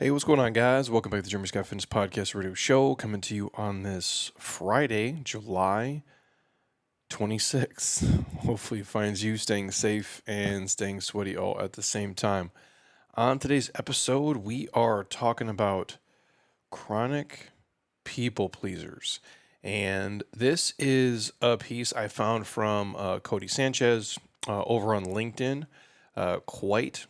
Hey, what's going on, guys? Welcome back to the Jeremy Scott Fitness Podcast Radio Show, coming to you on this Friday, July 26th. Hopefully, it finds you staying safe and staying sweaty all at the same time. On today's episode, we are talking about chronic people pleasers. And this is a piece I found from Codie Sanchez over on LinkedIn quite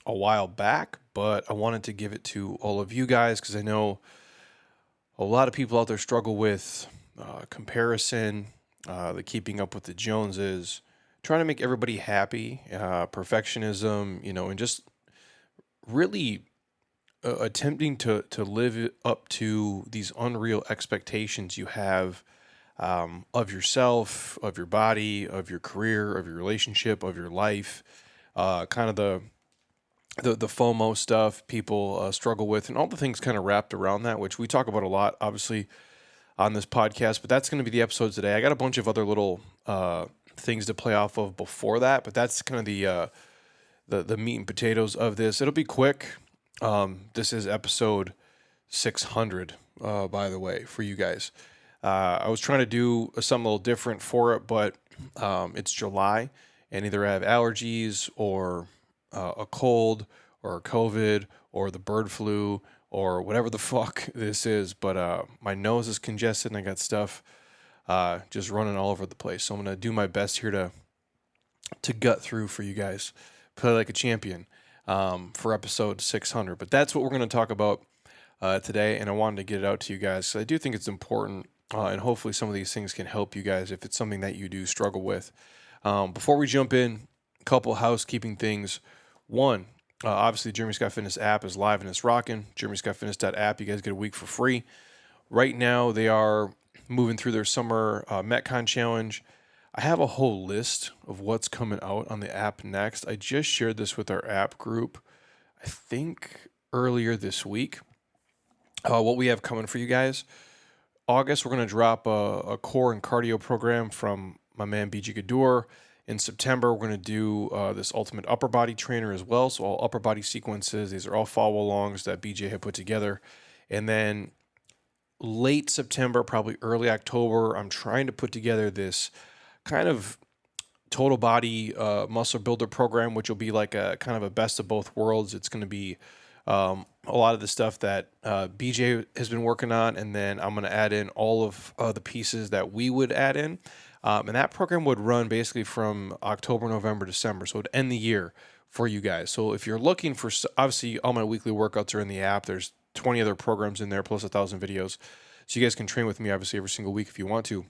a while back, but I wanted to give it to all of you guys because I know a lot of people out there struggle with comparison, the keeping up with the Joneses, trying to make everybody happy, perfectionism, and just really attempting to live up to these unreal expectations you have of yourself, of your body, of your career, of your relationship, of your life, kind of the FOMO stuff people struggle with, and all the things kind of wrapped around that, which we talk about a lot, obviously, on this podcast. But that's going to be the episode today. I got a bunch of other little things to play off of before that, but that's kind of the meat and potatoes of this. It'll be quick. This is episode 600, by the way, for you guys. I was trying to do something a little different for it, but it's July, and either I have allergies or a cold or a COVID or the bird flu or whatever the fuck this is. But my nose is congested and I got stuff just running all over the place. So I'm going to do my best here to gut through for you guys, play like a champion for episode 600. But that's what we're going to talk about today. And I wanted to get it out to you guys. So I do think it's important and hopefully some of these things can help you guys if it's something that you do struggle with. Before we jump in, a couple housekeeping things. One, obviously, the Jeremy Scott Fitness app is live and it's rocking. JeremyScottFitness.app. You guys get a week for free. Right now, they are moving through their summer Metcon challenge. I have a whole list of what's coming out on the app next. I just shared this with our app group, I think earlier this week. What we have coming for you guys. August, we're going to drop a core and cardio program from my man BG Gadur. In September, we're going to do this ultimate upper body trainer as well. So all upper body sequences. These are all follow-alongs that BJ had put together. And then late September, probably early October, I'm trying to put together this kind of total body muscle builder program, which will be like a kind of a best of both worlds. It's going to be a lot of the stuff that BJ has been working on, and then I'm going to add in all of the pieces that we would add in. And that program would run basically from October, November, December. So it would end the year for you guys. So if you're looking for, obviously all my weekly workouts are in the app. There's 20 other programs in there, plus 1,000 videos. So you guys can train with me, obviously, every single week if you want to.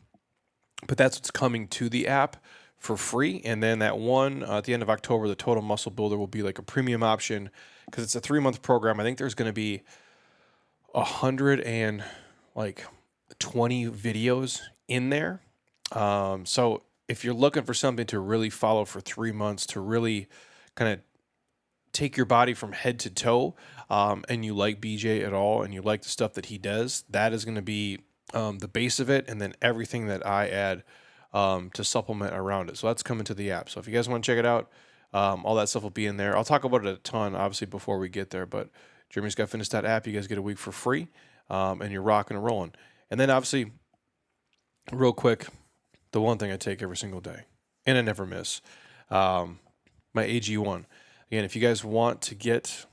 But that's what's coming to the app for free. And then that one at the end of October, the Total Muscle Builder will be like a premium option because it's a 3-month program. I think there's going to be 120 videos in there. So if you're looking for something to really follow for 3 months, to really kind of take your body from head to toe, and you like BJ at all, and you like the stuff that he does, that is going to be the base of it, and then everything that I add to supplement around it. So that's coming to the app. So if you guys want to check it out, all that stuff will be in there. I'll talk about it a ton, obviously, before we get there, but JeremyScottFitness.app, you guys get a week for free, and you're rocking and rolling. And then obviously, real quick, the one thing I take every single day, and I never miss, my AG1. Again, if you guys want to get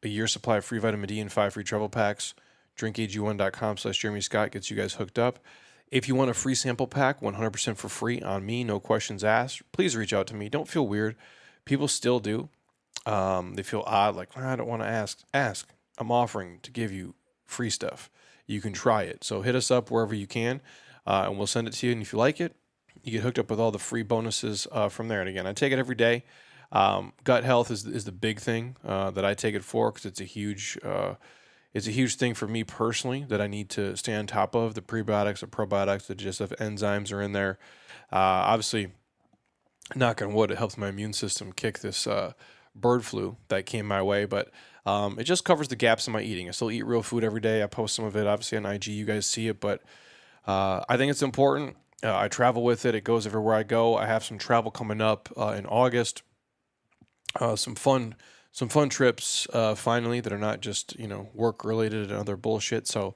a year's supply of free vitamin D and 5 free travel packs, drinkag1.com/JeremyScott gets you guys hooked up. If you want a free sample pack, 100% for free on me, no questions asked, please reach out to me. Don't feel weird. People still do. They feel odd, like, I don't want to ask. Ask. I'm offering to give you free stuff. You can try it. So hit us up wherever you can. And we'll send it to you. And if you like it, you get hooked up with all the free bonuses from there. And again, I take it every day. Gut health is the big thing that I take it for because it's a huge thing for me personally that I need to stay on top of. The prebiotics, the probiotics, the digestive enzymes are in there. Obviously, knock on wood, it helps my immune system kick this bird flu that came my way. But it just covers the gaps in my eating. I still eat real food every day. I post some of it, obviously, on IG. You guys see it, but I think it's important. I travel with it. It goes everywhere I go. I have some travel coming up in August. Some fun some fun trips finally that are not just work related and other bullshit. So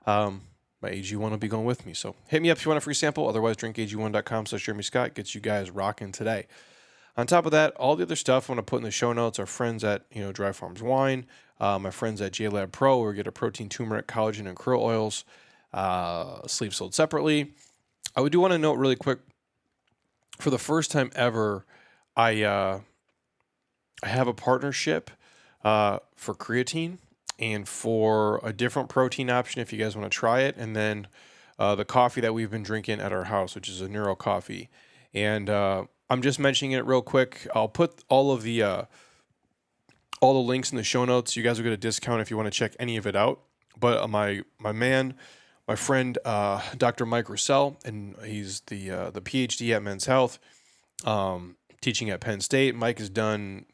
my AG1 will be going with me. So hit me up if you want a free sample. Otherwise, drinkag1.com/Jeremy Scott gets you guys rocking today. On top of that, all the other stuff I want to put in the show notes. Our friends at Dry Farms Wine, my friends at JLab Pro, where we get a protein, turmeric, collagen, and krill oils, sleeve sold separately. I do want to note really quick, for the first time ever, I have a partnership for creatine and for a different protein option if you guys want to try it. And then the coffee that we've been drinking at our house, which is a Neuro coffee. And I'm just mentioning it real quick. I'll put all the links in the show notes. You guys will get a discount if you want to check any of it out. But my friend, Dr. Mike Russell, and he's the PhD at Men's Health, teaching at Penn State. Mike has done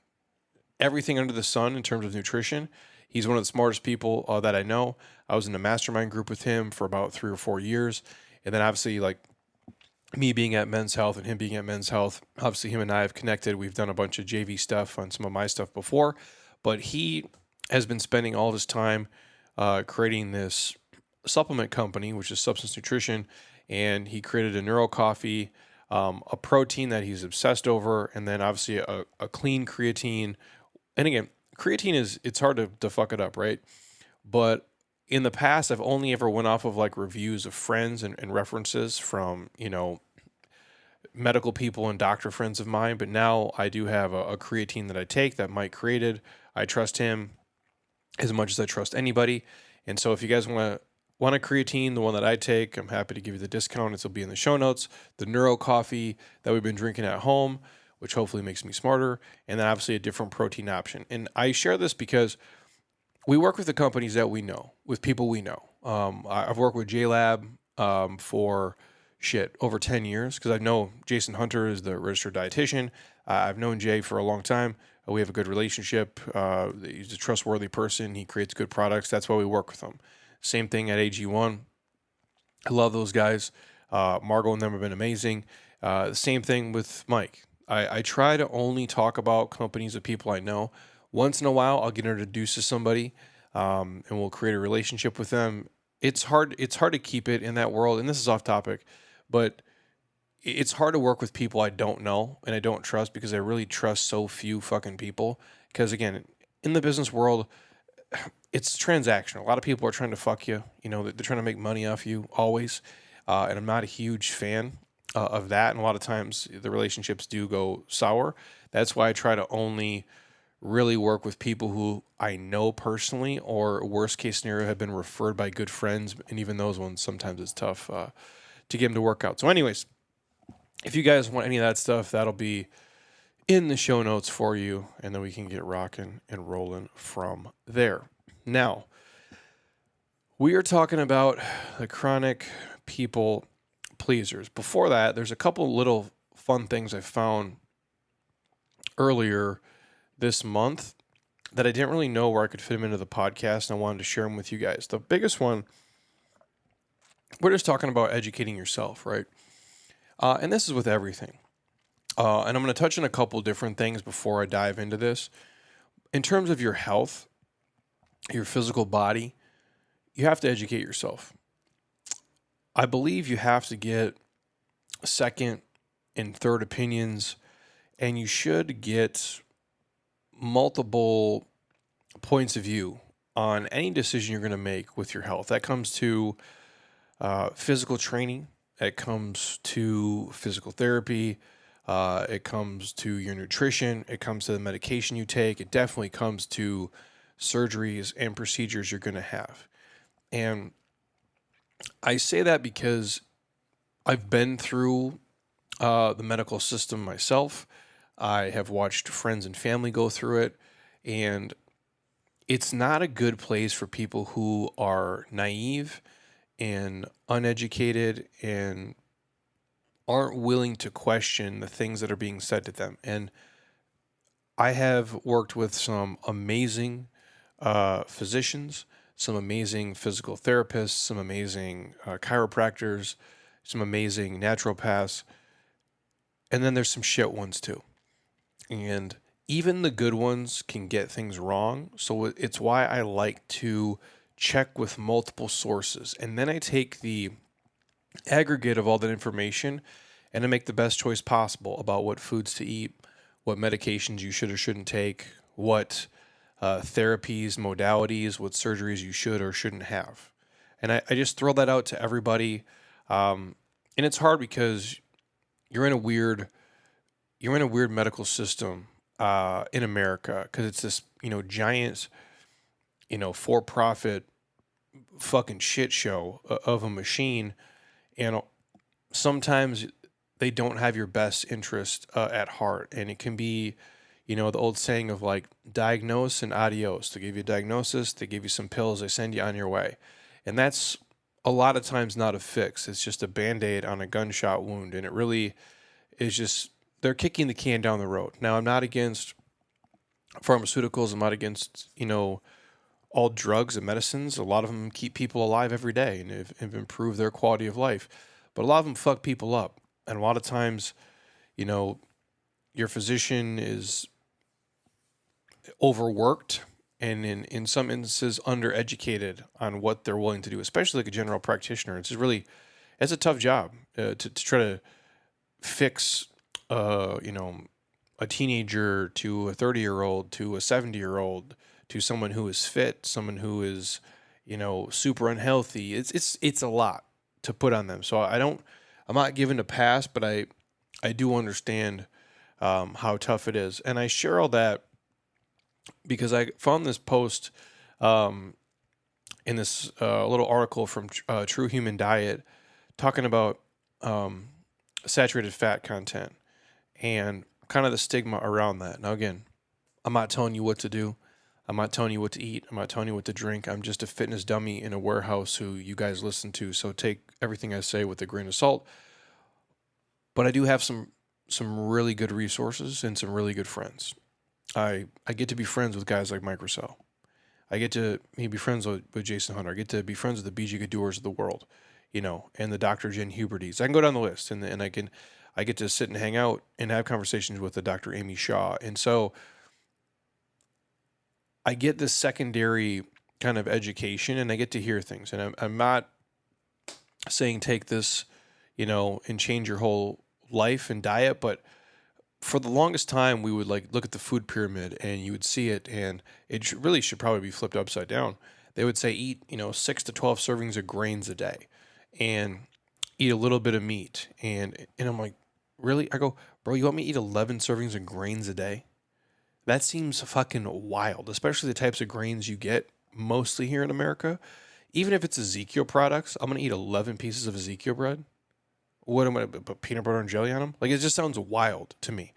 everything under the sun in terms of nutrition. He's one of the smartest people that I know. I was in a mastermind group with him for about 3 or 4 years. And then obviously, like, me being at Men's Health and him being at Men's Health, obviously him and I have connected. We've done a bunch of JV stuff on some of my stuff before. But he has been spending all his time creating this supplement company, which is Substance Nutrition. And he created a Neuro coffee, a protein that he's obsessed over, and then obviously a clean creatine. And again, creatine it's hard to fuck it up, right? But in the past, I've only ever went off of like reviews of friends and references from, medical people and doctor friends of mine. But now I do have a creatine that I take that Mike created. I trust him as much as I trust anybody. And so if you guys want a creatine, the one that I take, I'm happy to give you the discount. It'll be in the show notes. The Neuro coffee that we've been drinking at home, which hopefully makes me smarter, and then obviously a different protein option. And I share this because we work with the companies that we know, with people we know. I've worked with JLab for over 10 years because I know Jason Hunter is the registered dietitian. I've known Jay for a long time. We have a good relationship. He's a trustworthy person. He creates good products. That's why we work with him. Same thing at AG1. I love those guys. Margot and them have been amazing. Same thing with Mike. I try to only talk about companies of people I know. Once in a while, I'll get introduced to somebody, and we'll create a relationship with them. It's hard to keep it in that world, and this is off topic, but it's hard to work with people I don't know and I don't trust because I really trust so few fucking people. Because again, in the business world, it's transactional. A lot of people are trying to fuck you. They're trying to make money off you always, and I'm not a huge fan of that. And a lot of times the relationships do go sour. That's why I try to only really work with people who I know personally, or worst case scenario have been referred by good friends. And even those ones, sometimes it's tough to get them to work out. So anyways, if you guys want any of that stuff, that'll be in the show notes for you. And then we can get rocking and rolling from there. Now, we are talking about the chronic people pleasers. Before that, there's a couple little fun things I found earlier this month that I didn't really know where I could fit them into the podcast, and I wanted to share them with you guys. The biggest one, we're just talking about educating yourself, right? And this is with everything. And I'm going to touch on a couple different things before I dive into this. In terms of your health, your physical body, you have to educate yourself. I believe you have to get second and third opinions, and you should get multiple points of view on any decision you're going to make with your health. That comes to physical training. It comes to physical therapy. It comes to your nutrition. It comes to the medication you take. It definitely comes to surgeries and procedures you're going to have. And I say that because I've been through the medical system myself. I have watched friends and family go through it, and it's not a good place for people who are naive and uneducated and aren't willing to question the things that are being said to them. And I have worked with some amazing physicians, some amazing physical therapists, some amazing chiropractors, some amazing naturopaths, and then there's some shit ones too. And even the good ones can get things wrong. So it's why I like to check with multiple sources. And then I take the aggregate of all that information and to make the best choice possible about what foods to eat, what medications you should or shouldn't take, what therapies, modalities, what surgeries you should or shouldn't have. And I just throw that out to everybody. And it's hard because you're in a weird medical system in America because it's this giant for profit fucking shit show of a machine, and sometimes they don't have your best interest at heart, and it can be the old saying of like diagnose and adios. They give you a diagnosis, they give you some pills, they send you on your way, and that's a lot of times not a fix. It's just a band-aid on a gunshot wound, and it really is just they're kicking the can down the road. Now, I'm not against pharmaceuticals. I'm not against all drugs and medicines. A lot of them keep people alive every day and have improved their quality of life, but a lot of them fuck people up. And a lot of times, your physician is overworked and in some instances undereducated on what they're willing to do, especially like a general practitioner. It's a tough job to try to fix, a teenager to a 30-year-old to a 70-year-old to someone who is fit, someone who is, super unhealthy. It's a lot to put on them. So I'm not given a pass, but I do understand how tough it is. And I share all that because I found this post in this little article from True Human Diet talking about saturated fat content and kind of the stigma around that. Now, again, I'm not telling you what to do. I'm not telling you what to eat. I'm not telling you what to drink. I'm just a fitness dummy in a warehouse who you guys listen to. So take everything I say with a grain of salt. But I do have some really good resources and some really good friends. I get to be friends with guys like Mike Rousseau. I get to be friends with Jason Hunter. I get to be friends with the BG Gaddours of the world, and the Dr. Jen Hubertys. I can go down the list, and I get to sit and hang out and have conversations with the Dr. Amy Shaw. And so I get this secondary kind of education, and I get to hear things. And I'm not saying take this, and change your whole life and diet, but for the longest time, we would like look at the food pyramid and you would see it, and it really should probably be flipped upside down. They would say eat, 6 to 12 servings of grains a day and eat a little bit of meat. And I'm like, really? I go, bro, you want me to eat 11 servings of grains a day? That seems fucking wild, especially the types of grains you get mostly here in America. Even if it's Ezekiel products, I'm going to eat 11 pieces of Ezekiel bread. What am I going to put peanut butter and jelly on them? Like, it just sounds wild to me.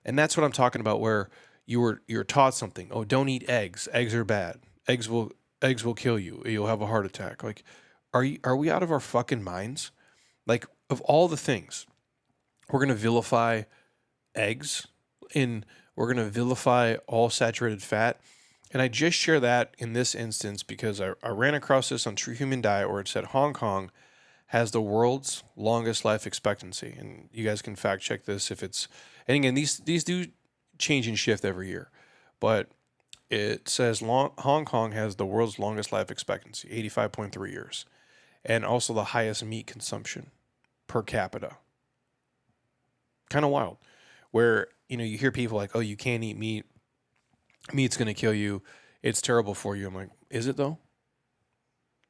And that's what I'm talking about, where you're taught something. Oh, don't eat eggs. Eggs are bad. Eggs will kill you. You'll have a heart attack. Like, are we out of our fucking minds? Like, of all the things, we're going to vilify eggs, and we're going to vilify all saturated fat. And I just share that in this instance because I ran across this on True Human Diet, where it said Hong Kong has the world's longest life expectancy. And you guys can fact check this if it's, and again, these do change and shift every year, but it says Hong Kong has the world's longest life expectancy, 85.3 years, and also the highest meat consumption per capita. Kind of wild, where, you hear people like, oh, you can't eat meat. Meat's going to kill you. It's terrible for you. I'm like, is it though?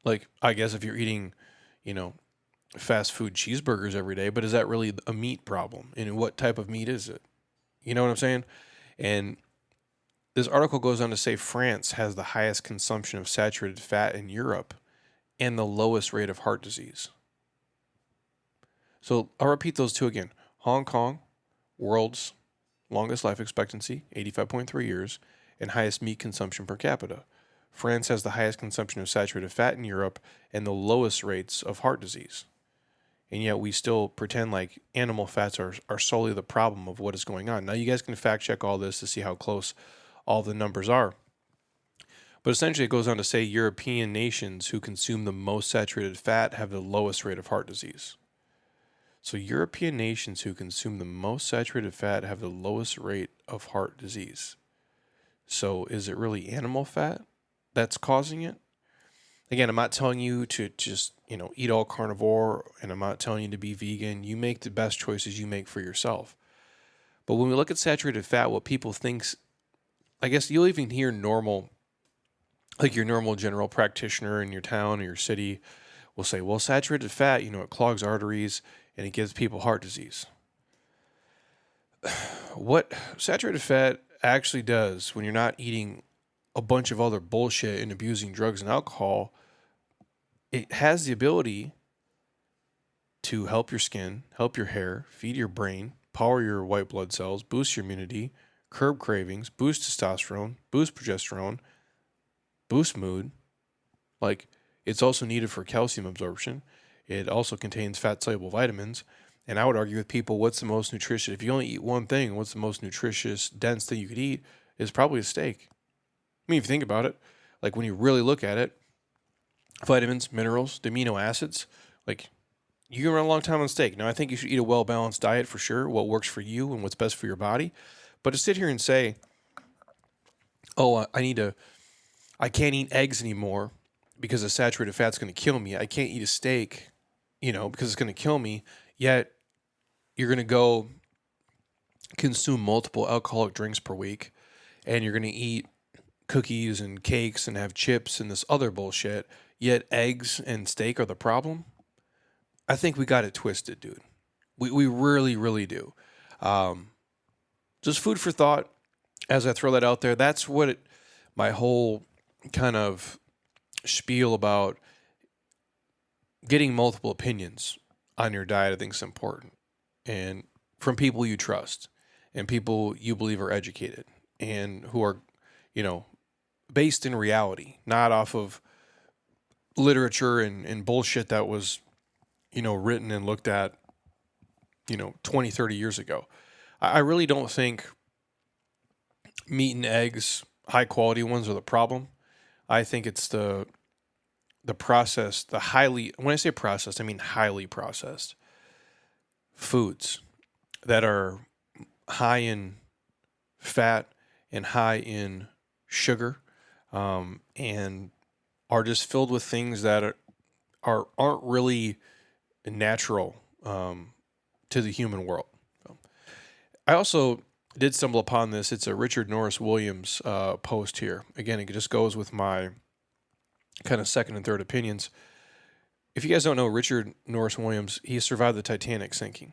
Like, I guess if you're eating, fast food cheeseburgers every day, but is that really a meat problem? And what type of meat is it? You know what I'm saying? And this article goes on to say France has the highest consumption of saturated fat in Europe and the lowest rate of heart disease. So I'll repeat those two again. Hong Kong, world's longest life expectancy, 85.3 years, and highest meat consumption per capita. France has the highest consumption of saturated fat in Europe and the lowest rates of heart disease. And yet we still pretend like animal fats are solely the problem of what is going on. Now, you guys can fact check all this to see how close all the numbers are. But essentially, it goes on to say European nations who consume the most saturated fat have the lowest rate of heart disease. So European nations who consume the most saturated fat have the lowest rate of heart disease. So is it really animal fat that's causing it? Again, I'm not telling you to just, eat all carnivore, and I'm not telling you to be vegan. You make the best choices you make for yourself. But when we look at saturated fat, what people thinks, I guess you'll even hear normal, like your normal general practitioner in your town or your city will say, well, saturated fat, it clogs arteries and it gives people heart disease. What saturated fat actually does when you're not eating a bunch of other bullshit and abusing drugs and alcohol, it has the ability to help your skin, help your hair, feed your brain, power your white blood cells, boost your immunity, curb cravings, boost testosterone, boost progesterone, boost mood. Like, it's also needed for calcium absorption. It also contains fat-soluble vitamins. And I would argue with people, what's the most nutritious? If you only eat one thing, what's the most nutritious, dense thing you could eat? Is probably a steak. I mean, if you think about it, like when you really look at it, vitamins, minerals, the amino acids, like you can run a long time on steak. Now, I think you should eat a well-balanced diet for sure, what works for you and what's best for your body. But to sit here and say, oh, I can't eat eggs anymore because the saturated fat's going to kill me. I can't eat a steak, because it's going to kill me. Yet you're going to go consume multiple alcoholic drinks per week, and you're going to eat cookies and cakes and have chips and this other bullshit. Yet eggs and steak are the problem. I think we got it twisted, dude. We really, really do. Just food for thought as I throw that out there. That's what my whole kind of spiel about getting multiple opinions on your diet, I think, is important. And from people you trust and people you believe are educated and who are, based in reality, not off of literature and bullshit that was, written and looked at, 20, 30 years ago. I really don't think meat and eggs, high quality ones, are the problem. I think it's the process, when I say processed, I mean highly processed foods that are high in fat and high in sugar, and are just filled with things that aren't really natural to the human world. I also did stumble upon this. It's a Richard Norris Williams post here. Again, it just goes with my kind of second and third opinions. If you guys don't know Richard Norris Williams, he survived the Titanic sinking.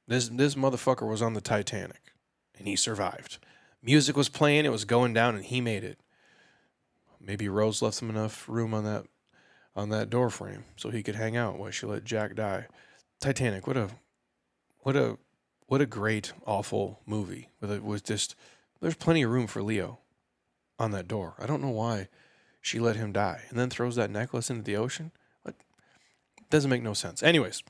This motherfucker was on the Titanic, and he survived. Music was playing, it was going down, and he made it. Maybe Rose left him enough room on that door frame so he could hang out while she let Jack die. Titanic, what a great, awful movie. It was just, there's plenty of room for Leo on that door. I don't know why she let him die and then throws that necklace into the ocean. What? Doesn't make no sense. Anyways,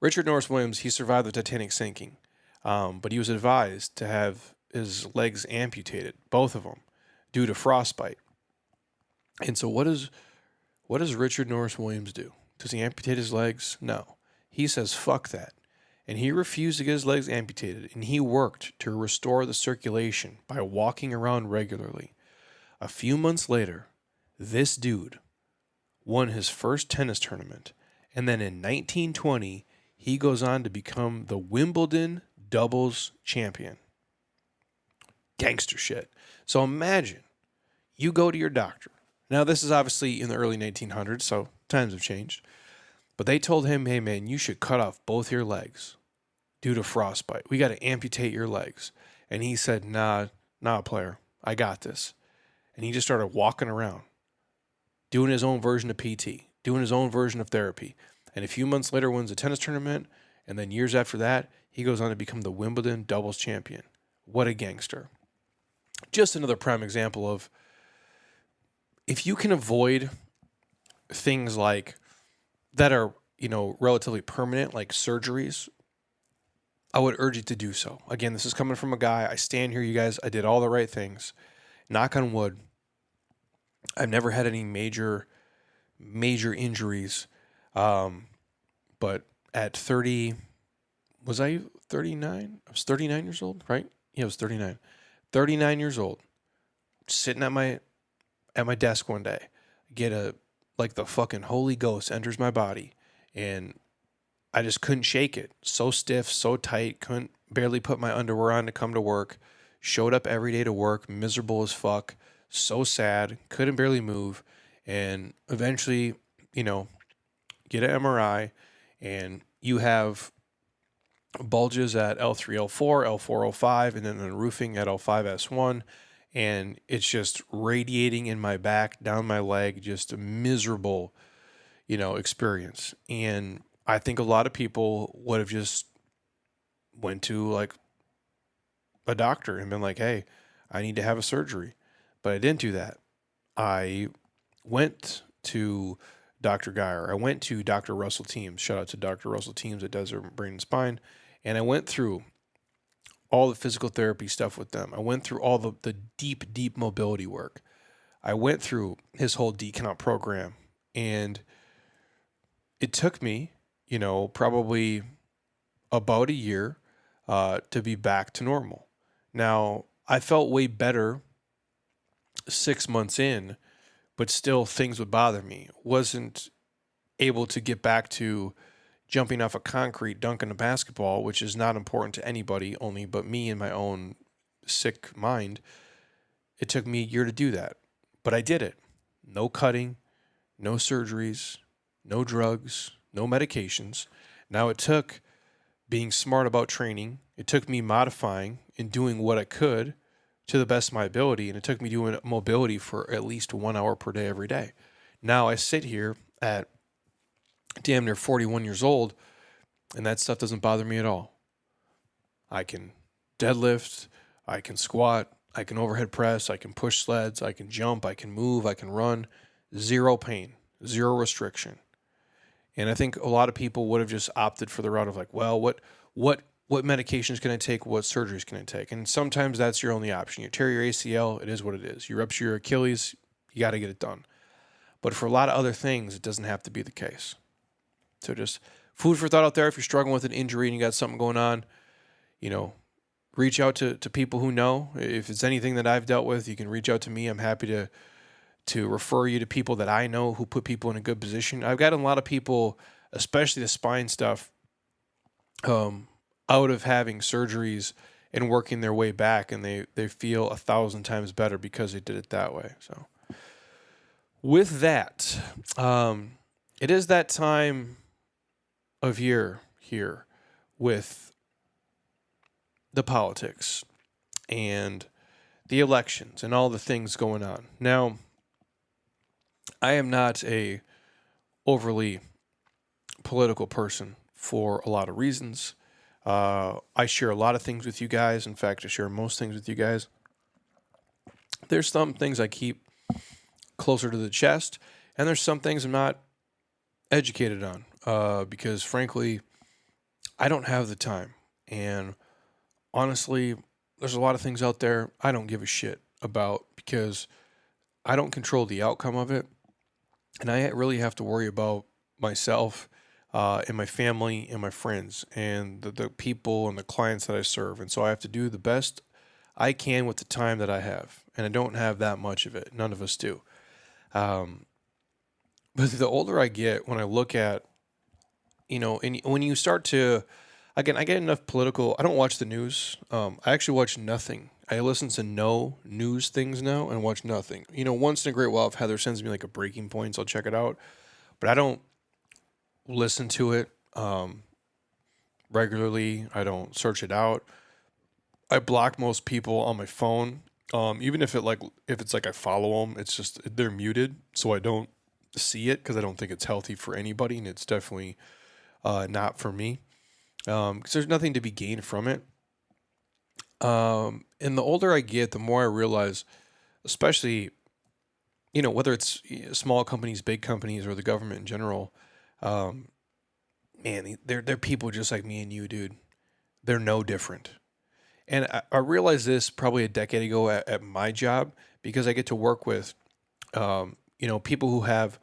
Richard Norris Williams, he survived the Titanic sinking, but he was advised to have his legs amputated, both of them, due to frostbite. And so what does Richard Norris Williams do? Does he amputate his legs? No. He says, fuck that. And he refused to get his legs amputated, and he worked to restore the circulation by walking around regularly. A few months later, this dude won his first tennis tournament, and then in 1920, he goes on to become the Wimbledon doubles champion. Gangster shit. So imagine you go to your doctor. Now, this is obviously in the early 1900s, so times have changed. But they told him, hey, man, you should cut off both your legs due to frostbite. We got to amputate your legs. And he said, nah, player. I got this. And he just started walking around, doing his own version of PT, doing his own version of therapy. And a few months later wins a tennis tournament. And then years after that, he goes on to become the Wimbledon doubles champion. What a gangster. Just another prime example of, if you can avoid things like that are, relatively permanent, like surgeries, I would urge you to do so. Again, this is coming from a guy. I stand here, you guys. I did all the right things. Knock on wood. I've never had any major injuries. But at 30, was I 39? I was 39 years old, right? Yeah, I was 39. 39 years old, sitting at my desk one day, get a like the fucking Holy Ghost enters my body, and I just couldn't shake it. So stiff, so tight, couldn't barely put my underwear on to come to work. Showed up every day to work, miserable as fuck, so sad, couldn't barely move, and eventually, you know, get an MRI, and you have bulges at L3, L4, L4, L5, and then the roofing at L5S1. And it's just radiating in my back, down my leg, just a miserable, experience. And I think a lot of people would have just went to like a doctor and been like, hey, I need to have a surgery. But I didn't do that. I went to Dr. Geyer. I went to Dr. Russell Teams. Shout out to Dr. Russell Teams at Desert Brain and Spine. And I went through all the physical therapy stuff with them. I went through all the deep, deep mobility work. I went through his whole decount program. And it took me, probably about a year to be back to normal. Now, I felt way better 6 months in, but still things would bother me. Wasn't able to get back to jumping off a concrete, dunking a basketball, which is not important to anybody, only but me and my own sick mind. It took me a year to do that, but I did it. No cutting, no surgeries, no drugs, no medications. Now it took being smart about training. It took me modifying and doing what I could to the best of my ability. And it took me doing mobility for at least 1 hour per day every day. Now I sit here at damn near 41 years old, and that stuff doesn't bother me at all. I can deadlift, I can squat, I can overhead press, I can push sleds, I can jump, I can move, I can run. Zero pain, zero restriction. And I think a lot of people would have just opted for the route of like, well, what medications can I take? What surgeries can I take? And sometimes that's your only option. You tear your ACL, it is what it is. You rupture your Achilles, you got to get it done. But for a lot of other things, it doesn't have to be the case. So just food for thought out there. If you're struggling with an injury and you got something going on, reach out to people who know. If it's anything that I've dealt with, you can reach out to me. I'm happy to refer you to people that I know who put people in a good position. I've gotten a lot of people, especially the spine stuff, out of having surgeries and working their way back, and they feel 1,000 times better because they did it that way. So with that, it is that time of year here with the politics and the elections and all the things going on. Now, I am not a overly political person for a lot of reasons. I share a lot of things with you guys. In fact, I share most things with you guys. There's some things I keep closer to the chest, and there's some things I'm not educated on because, frankly, I don't have the time. And honestly, there's a lot of things out there I don't give a shit about because I don't control the outcome of it. And I really have to worry about myself and my family and my friends and the people and the clients that I serve. And so I have to do the best I can with the time that I have. And I don't have that much of it. None of us do. But the older I get, when I look at, and when you start to, again, I get enough political, I don't watch the news. I actually watch nothing. I listen to no news things now and watch nothing. Once in a great while, if Heather sends me like a breaking points, I'll check it out. But I don't listen to it regularly. I don't search it out. I block most people on my phone. Even if it's like I follow them, it's just they're muted, so I don't see it because I don't think it's healthy for anybody, and it's definitely not for me. Because there's nothing to be gained from it. And the older I get, the more I realize, especially, whether it's small companies, big companies, or the government in general, man, they're people just like me and you, dude. They're no different. And I realized this probably a decade ago at my job because I get to work with, people who have,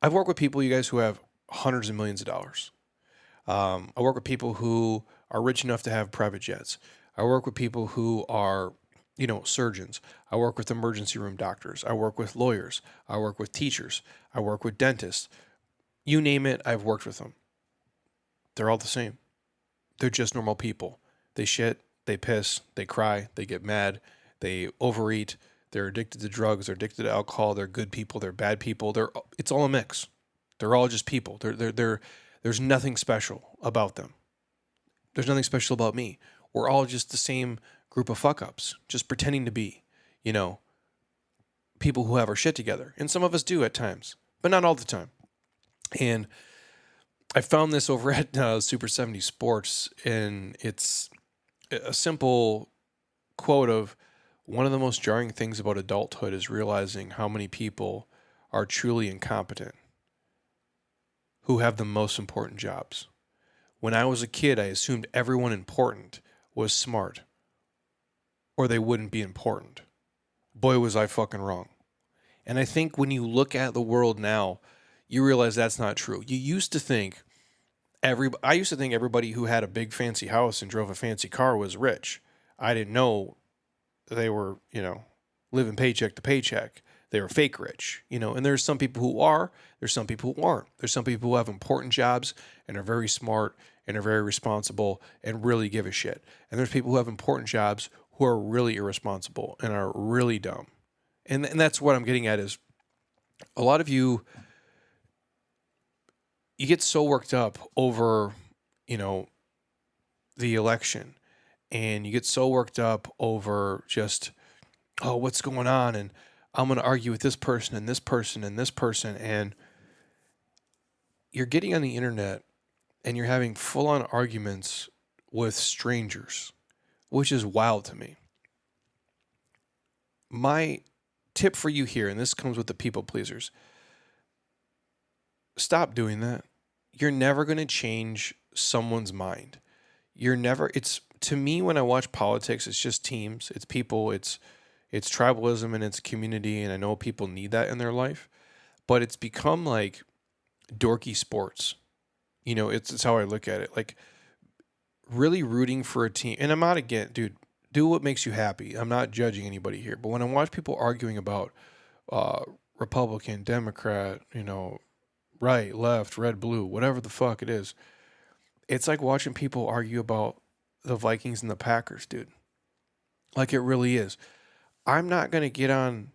I've worked with people, you guys, who have hundreds of millions of dollars. I work with people who are rich enough to have private jets. I work with people who are, surgeons. I work with emergency room doctors. I work with lawyers. I work with teachers. I work with dentists. You name it, I've worked with them. They're all the same. They're just normal people. They shit, they piss, they cry, they get mad, they overeat, they're addicted to drugs, they're addicted to alcohol, they're good people, they're bad people. It's all a mix. They're all just people. There's nothing special about them. There's nothing special about me. We're all just the same group of fuck ups, just pretending to be, you know, people who have our shit together. And some of us do at times, but not all the time. And I found this over at Super 70 Sports, and it's a simple quote of one of the most jarring things about adulthood is realizing how many people are truly incompetent who have the most important jobs. When I was a kid, I assumed everyone important was smart or they wouldn't be important. Boy, was I fucking wrong. And I think when you look at the world now, you realize that's not true. I used to think everybody who had a big fancy house and drove a fancy car was rich. I didn't know they were, living paycheck to paycheck. They were fake rich, and there's some people who are, there's some people who aren't. There's some people who have important jobs and are very smart and are very responsible and really give a shit. And there's people who have important jobs who are really irresponsible and are really dumb. And that's what I'm getting at is a lot of you get so worked up over, the election, and you get so worked up over just, oh, what's going on? And I'm going to argue with this person and this person and this person. And you're getting on the internet and you're having full on arguments with strangers, which is wild to me. My tip for you here, and this comes with the people pleasers, stop doing that. You're never going to change someone's mind. To me, when I watch politics, it's just teams, it's people, it's tribalism and it's community. And I know people need that in their life, but it's become like dorky sports. It's how I look at it. Like really rooting for a team. And I'm not again, dude, do what makes you happy. I'm not judging anybody here, but when I watch people arguing about Republican, Democrat, right, left, red, blue, whatever the fuck it is, it's like watching people argue about the Vikings and the Packers, dude. Like it really is. I'm not going to get on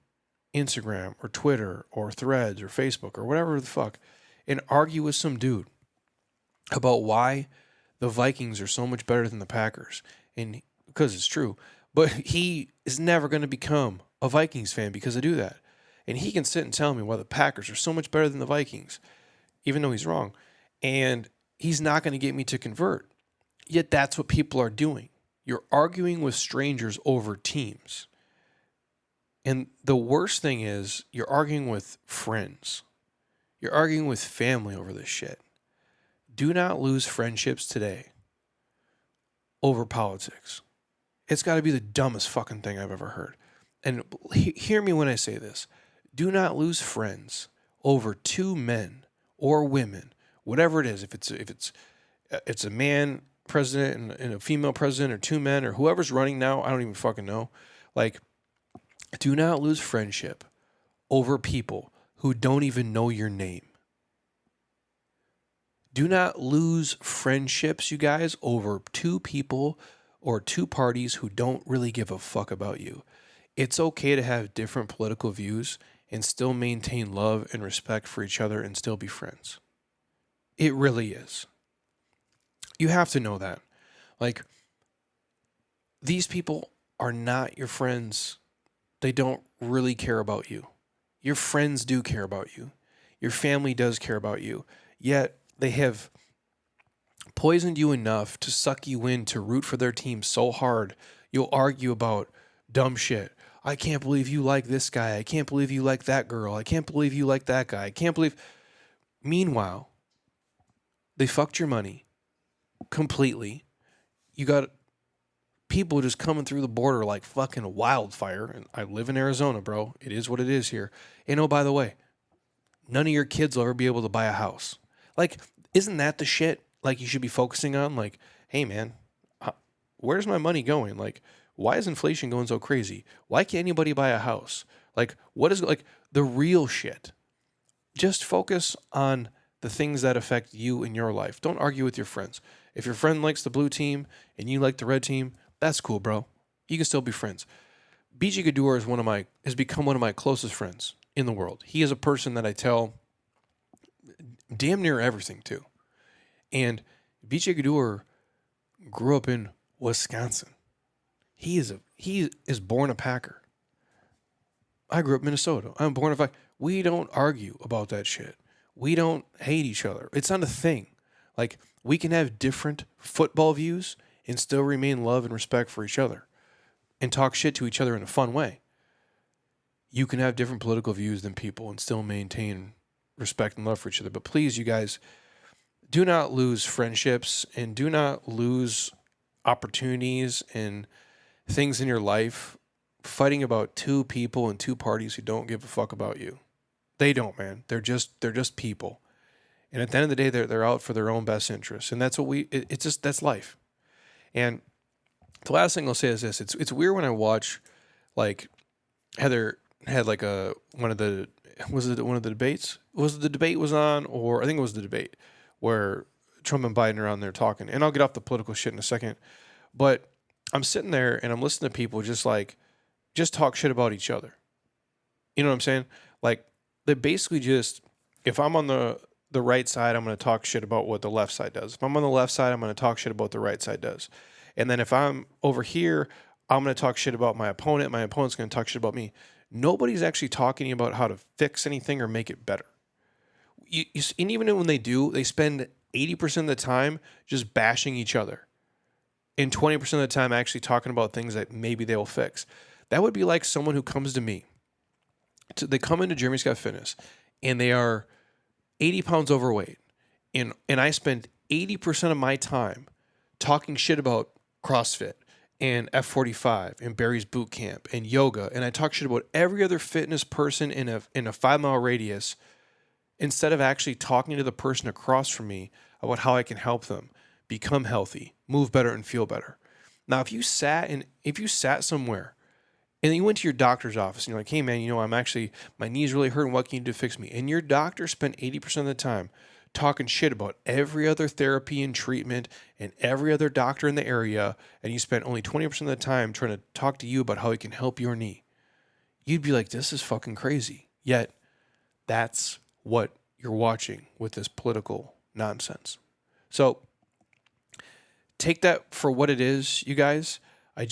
Instagram or Twitter or Threads or Facebook or whatever the fuck and argue with some dude about why the Vikings are so much better than the Packers. And because it's true, but he is never going to become a Vikings fan because I do that. And he can sit and tell me why the Packers are so much better than the Vikings, even though he's wrong. And he's not going to get me to convert. Yet that's what people are doing. You're arguing with strangers over teams. And the worst thing is you're arguing with friends. You're arguing with family over this shit. Do not lose friendships today over politics. It's got to be the dumbest fucking thing I've ever heard. And hear me when I say this. Do not lose friends over two men or women, whatever it is. If it's a man president and a female president, or two men, or whoever's running now, I don't even fucking know. Like, do not lose friendship over people who don't even know your name. Do not lose friendships, you guys, over two people or two parties who don't really give a fuck about you. It's okay to have different political views and still maintain love and respect for each other and still be friends. It really is. You have to know that. Like, these people are not your friends. They don't really care about you. Your friends do care about you. Your family does care about you. Yet they have poisoned you enough to suck you in to root for their team so hard, you'll argue about dumb shit. I can't believe you like this guy. I can't believe you like that girl. I can't believe you like that guy. I can't believe. Meanwhile, they fucked your money completely. You got people just coming through the border like fucking wildfire. And I live in Arizona, bro. It is what it is here. And oh, by the way, none of your kids will ever be able to buy a house. Like, isn't that the shit? like you should be focusing on, like, hey man, where's my money going? Like, why is inflation going so crazy? Why can't anybody buy a house? Like, what is like the real shit? Just focus on the things that affect you in your life. Don't argue with your friends. If your friend likes the blue team and you like the red team, that's cool, bro. You can still be friends. BG Gaddour has become one of my closest friends in the world. He is a person that I tell damn near everything to. And BJ Gaddour grew up in Wisconsin. He is born a Packer. I grew up in Minnesota. I'm born a. We don't argue about that shit. We don't hate each other. It's not a thing. Like, we can have different football views and still remain love and respect for each other and talk shit to each other in a fun way. You can have different political views than people and still maintain respect and love for each other. But please, you guys, do not lose friendships and do not lose opportunities and things in your life fighting about two people and two parties who don't give a fuck about you. They don't, man. They're just people. And at the end of the day, they're out for their own best interests. And that's what that's life. And the last thing I'll say is this. It's weird when I watch, like, Heather had like one of the debates? Was the debate was on, or I think it was the debate where Trump and Biden are on there talking. And I'll get off the political shit in a second. But I'm sitting there and I'm listening to people just talk shit about each other. You know what I'm saying? Like, they basically just, if I'm on the right side, I'm going to talk shit about what the left side does. If I'm on the left side, I'm going to talk shit about what the right side does. And then if I'm over here, I'm going to talk shit about my opponent. My opponent's going to talk shit about me. Nobody's actually talking about how to fix anything or make it better. And even when they do, they spend 80% of the time just bashing each other and 20% of the time actually talking about things that maybe they will fix. That would be like someone who comes to me. They come into Jeremy Scott Fitness and they are 80 pounds overweight. And I spend 80% of my time talking shit about CrossFit and F45 and Barry's boot camp and yoga. And I talk shit about every other fitness person in a 5-mile radius instead of actually talking to the person across from me about how I can help them become healthy, move better, and feel better. Now, if you sat somewhere and then you went to your doctor's office and you're like, hey man, my knee's really hurting. What can you do to fix me? And your doctor spent 80% of the time talking shit about every other therapy and treatment and every other doctor in the area, and you spent only 20% of the time trying to talk to you about how he can help your knee. You'd be like, this is fucking crazy. Yet, that's what you're watching with this political nonsense. So, take that for what it is, you guys. I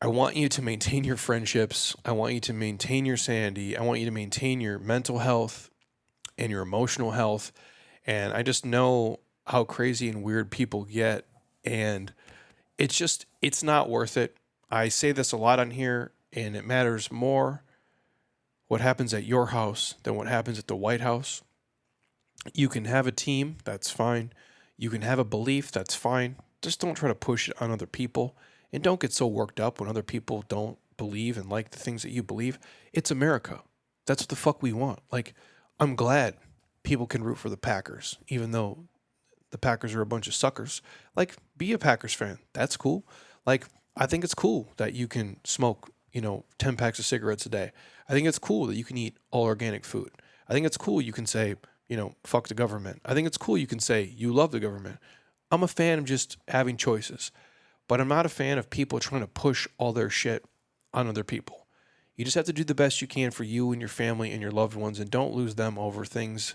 want you to maintain your friendships. I want you to maintain your sanity. I want you to maintain your mental health and your emotional health. And I just know how crazy and weird people get. And it's not worth it. I say this a lot on here, and it matters more what happens at your house than what happens at the White House. You can have a team, that's fine. You can have a belief, that's fine. Just don't try to push it on other people. And don't get so worked up when other people don't believe and like the things that you believe. It's America. That's what the fuck we want. Like, I'm glad people can root for the Packers, even though the Packers are a bunch of suckers. Like, be a Packers fan. That's cool. Like, I think it's cool that you can smoke, 10 packs of cigarettes a day. I think it's cool that you can eat all organic food. I think it's cool you can say, fuck the government. I think it's cool you can say you love the government. I'm a fan of just having choices. But I'm not a fan of people trying to push all their shit on other people. You just have to do the best you can for you and your family and your loved ones, and don't lose them over things,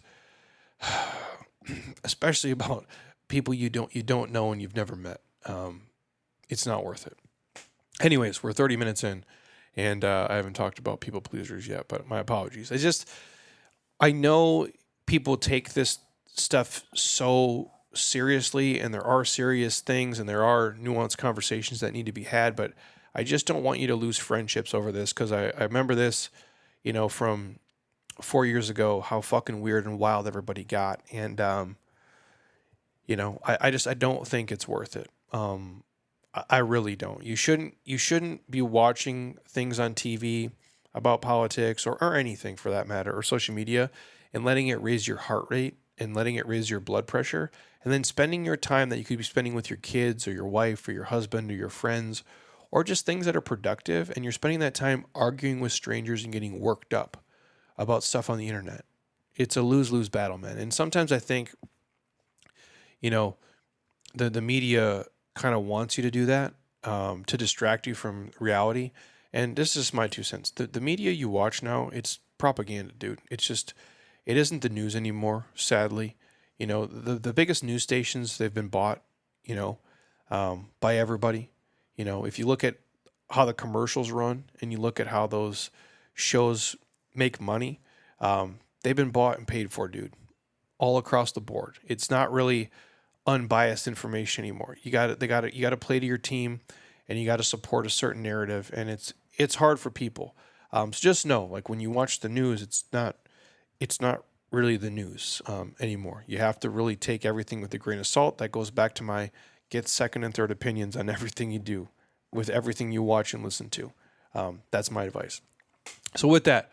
especially about people you don't know and you've never met. It's not worth it. Anyways, we're 30 minutes in, and I haven't talked about people pleasers yet, but my apologies. I know people take this stuff so seriously, and there are serious things and there are nuanced conversations that need to be had, but I just don't want you to lose friendships over this, because I remember this, from 4 years ago, how fucking weird and wild everybody got. And, I don't think it's worth it. I really don't. You shouldn't be watching things on TV about politics or anything for that matter, or social media, and letting it raise your heart rate and letting it raise your blood pressure, and then spending your time that you could be spending with your kids or your wife or your husband or your friends, or just things that are productive, and you're spending that time arguing with strangers and getting worked up about stuff on the internet. It's a lose-lose battle, man. And sometimes I think, you know, the media kind of wants you to do that, to distract you from reality. And this is my 2 cents. The media you watch now, it's propaganda, dude. It's just, it isn't the news anymore, sadly. The biggest news stations, they've been bought, you know, by everybody. If you look at how the commercials run and you look at how those shows make money, they've been bought and paid for, dude, all across the board. It's not really unbiased information anymore. You got to play to your team, and you got to support a certain narrative, and it's hard for people. So just know, like, when you watch the news, it's not really the news anymore. You have to really take everything with a grain of salt. That goes back to my get second and third opinions on everything you do, with everything you watch and listen to. That's my advice. So with that,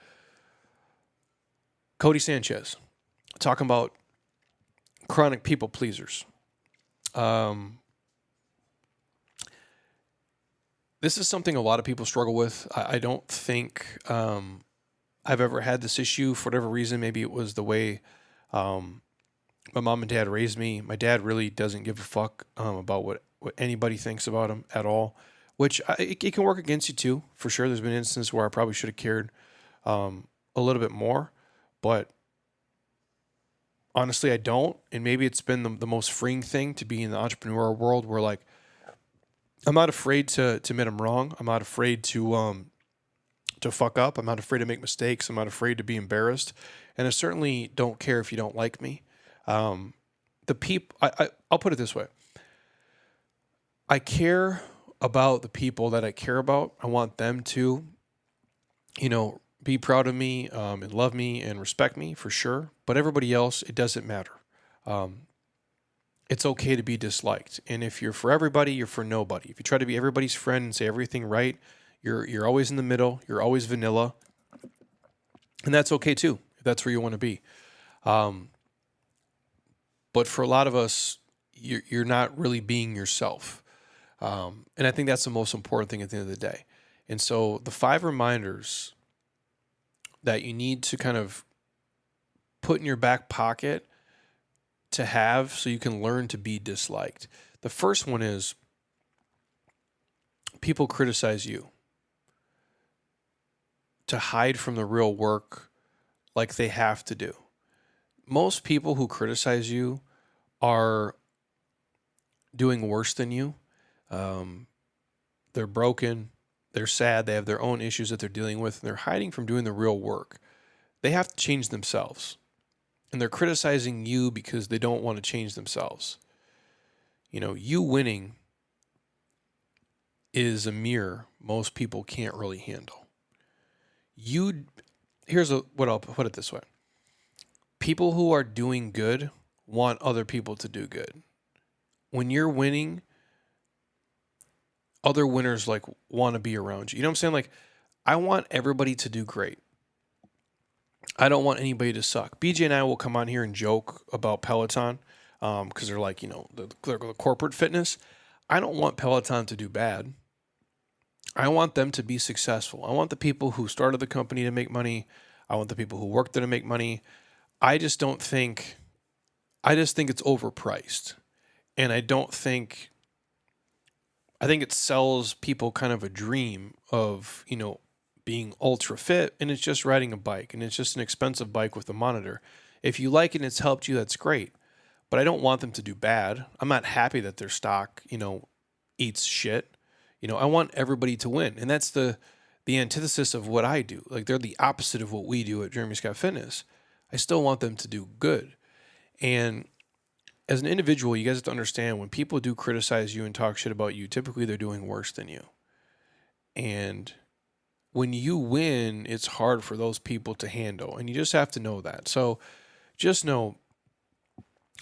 Codie Sanchez talking about chronic people pleasers. This is something a lot of people struggle with. I don't think I've ever had this issue for whatever reason. Maybe it was the way my mom and dad raised me. My dad really doesn't give a fuck about what anybody thinks about him at all, which it can work against you too, for sure. There's been instances where I probably should have cared a little bit more, but honestly, I don't. And maybe it's been the most freeing thing to be in the entrepreneurial world, where, like, I'm not afraid to admit I'm wrong. I'm not afraid to fuck up. I'm not afraid to make mistakes. I'm not afraid to be embarrassed. And I certainly don't care if you don't like me. I'll put it this way. I care about the people that I care about. I want them to, be proud of me, and love me and respect me, for sure. But everybody else, it doesn't matter. It's okay to be disliked. And if you're for everybody, you're for nobody. If you try to be everybody's friend and say everything right, you're always in the middle. You're always vanilla. And that's okay too, if that's where you want to be. But for a lot of us, you're not really being yourself. And I think that's the most important thing at the end of the day. And so the 5 reminders that you need to kind of put in your back pocket to have, so you can learn to be disliked. The first one is, people criticize you to hide from the real work, like they have to do. Most people who criticize you are doing worse than you. They're broken. They're sad. They have their own issues that they're dealing with, and they're hiding from doing the real work. They have to change themselves. And they're criticizing you because they don't want to change themselves. You winning is a mirror most people can't really handle. What I'll put it this way. People who are doing good want other people to do good. When you're winning, other winners want to be around you. You know what I'm saying? Like, I want everybody to do great. I don't want anybody to suck. BJ and I will come on here and joke about Peloton, because they're like, the corporate fitness. I don't want Peloton to do bad. I want them to be successful. I want the people who started the company to make money. I want the people who worked there to make money. I just think it's overpriced. And I think it sells people kind of a dream of, being ultra fit, and it's just riding a bike, and it's just an expensive bike with a monitor. If you like it and it's helped you, that's great. But I don't want them to do bad. I'm not happy that their stock, eats shit. I want everybody to win. And that's the antithesis of what I do. Like, they're the opposite of what we do at Jeremy Scott Fitness. I still want them to do good. And as an individual, you guys have to understand, when people do criticize you and talk shit about you, typically they're doing worse than you. And when you win, it's hard for those people to handle. And you just have to know that. So just know,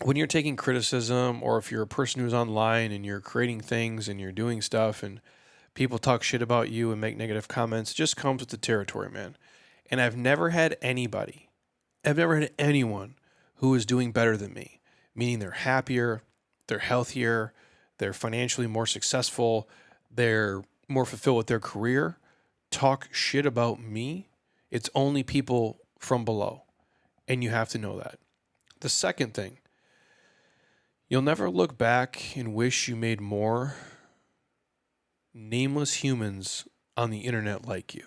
when you're taking criticism, or if you're a person who's online and you're creating things and you're doing stuff and people talk shit about you and make negative comments, it just comes with the territory, man. And I've never had anyone who is doing better than me, meaning they're happier, they're healthier, they're financially more successful, they're more fulfilled with their career, talk shit about me, it's only people from below. And you have to know that. The second thing, you'll never look back and wish you made more nameless humans on the internet like you.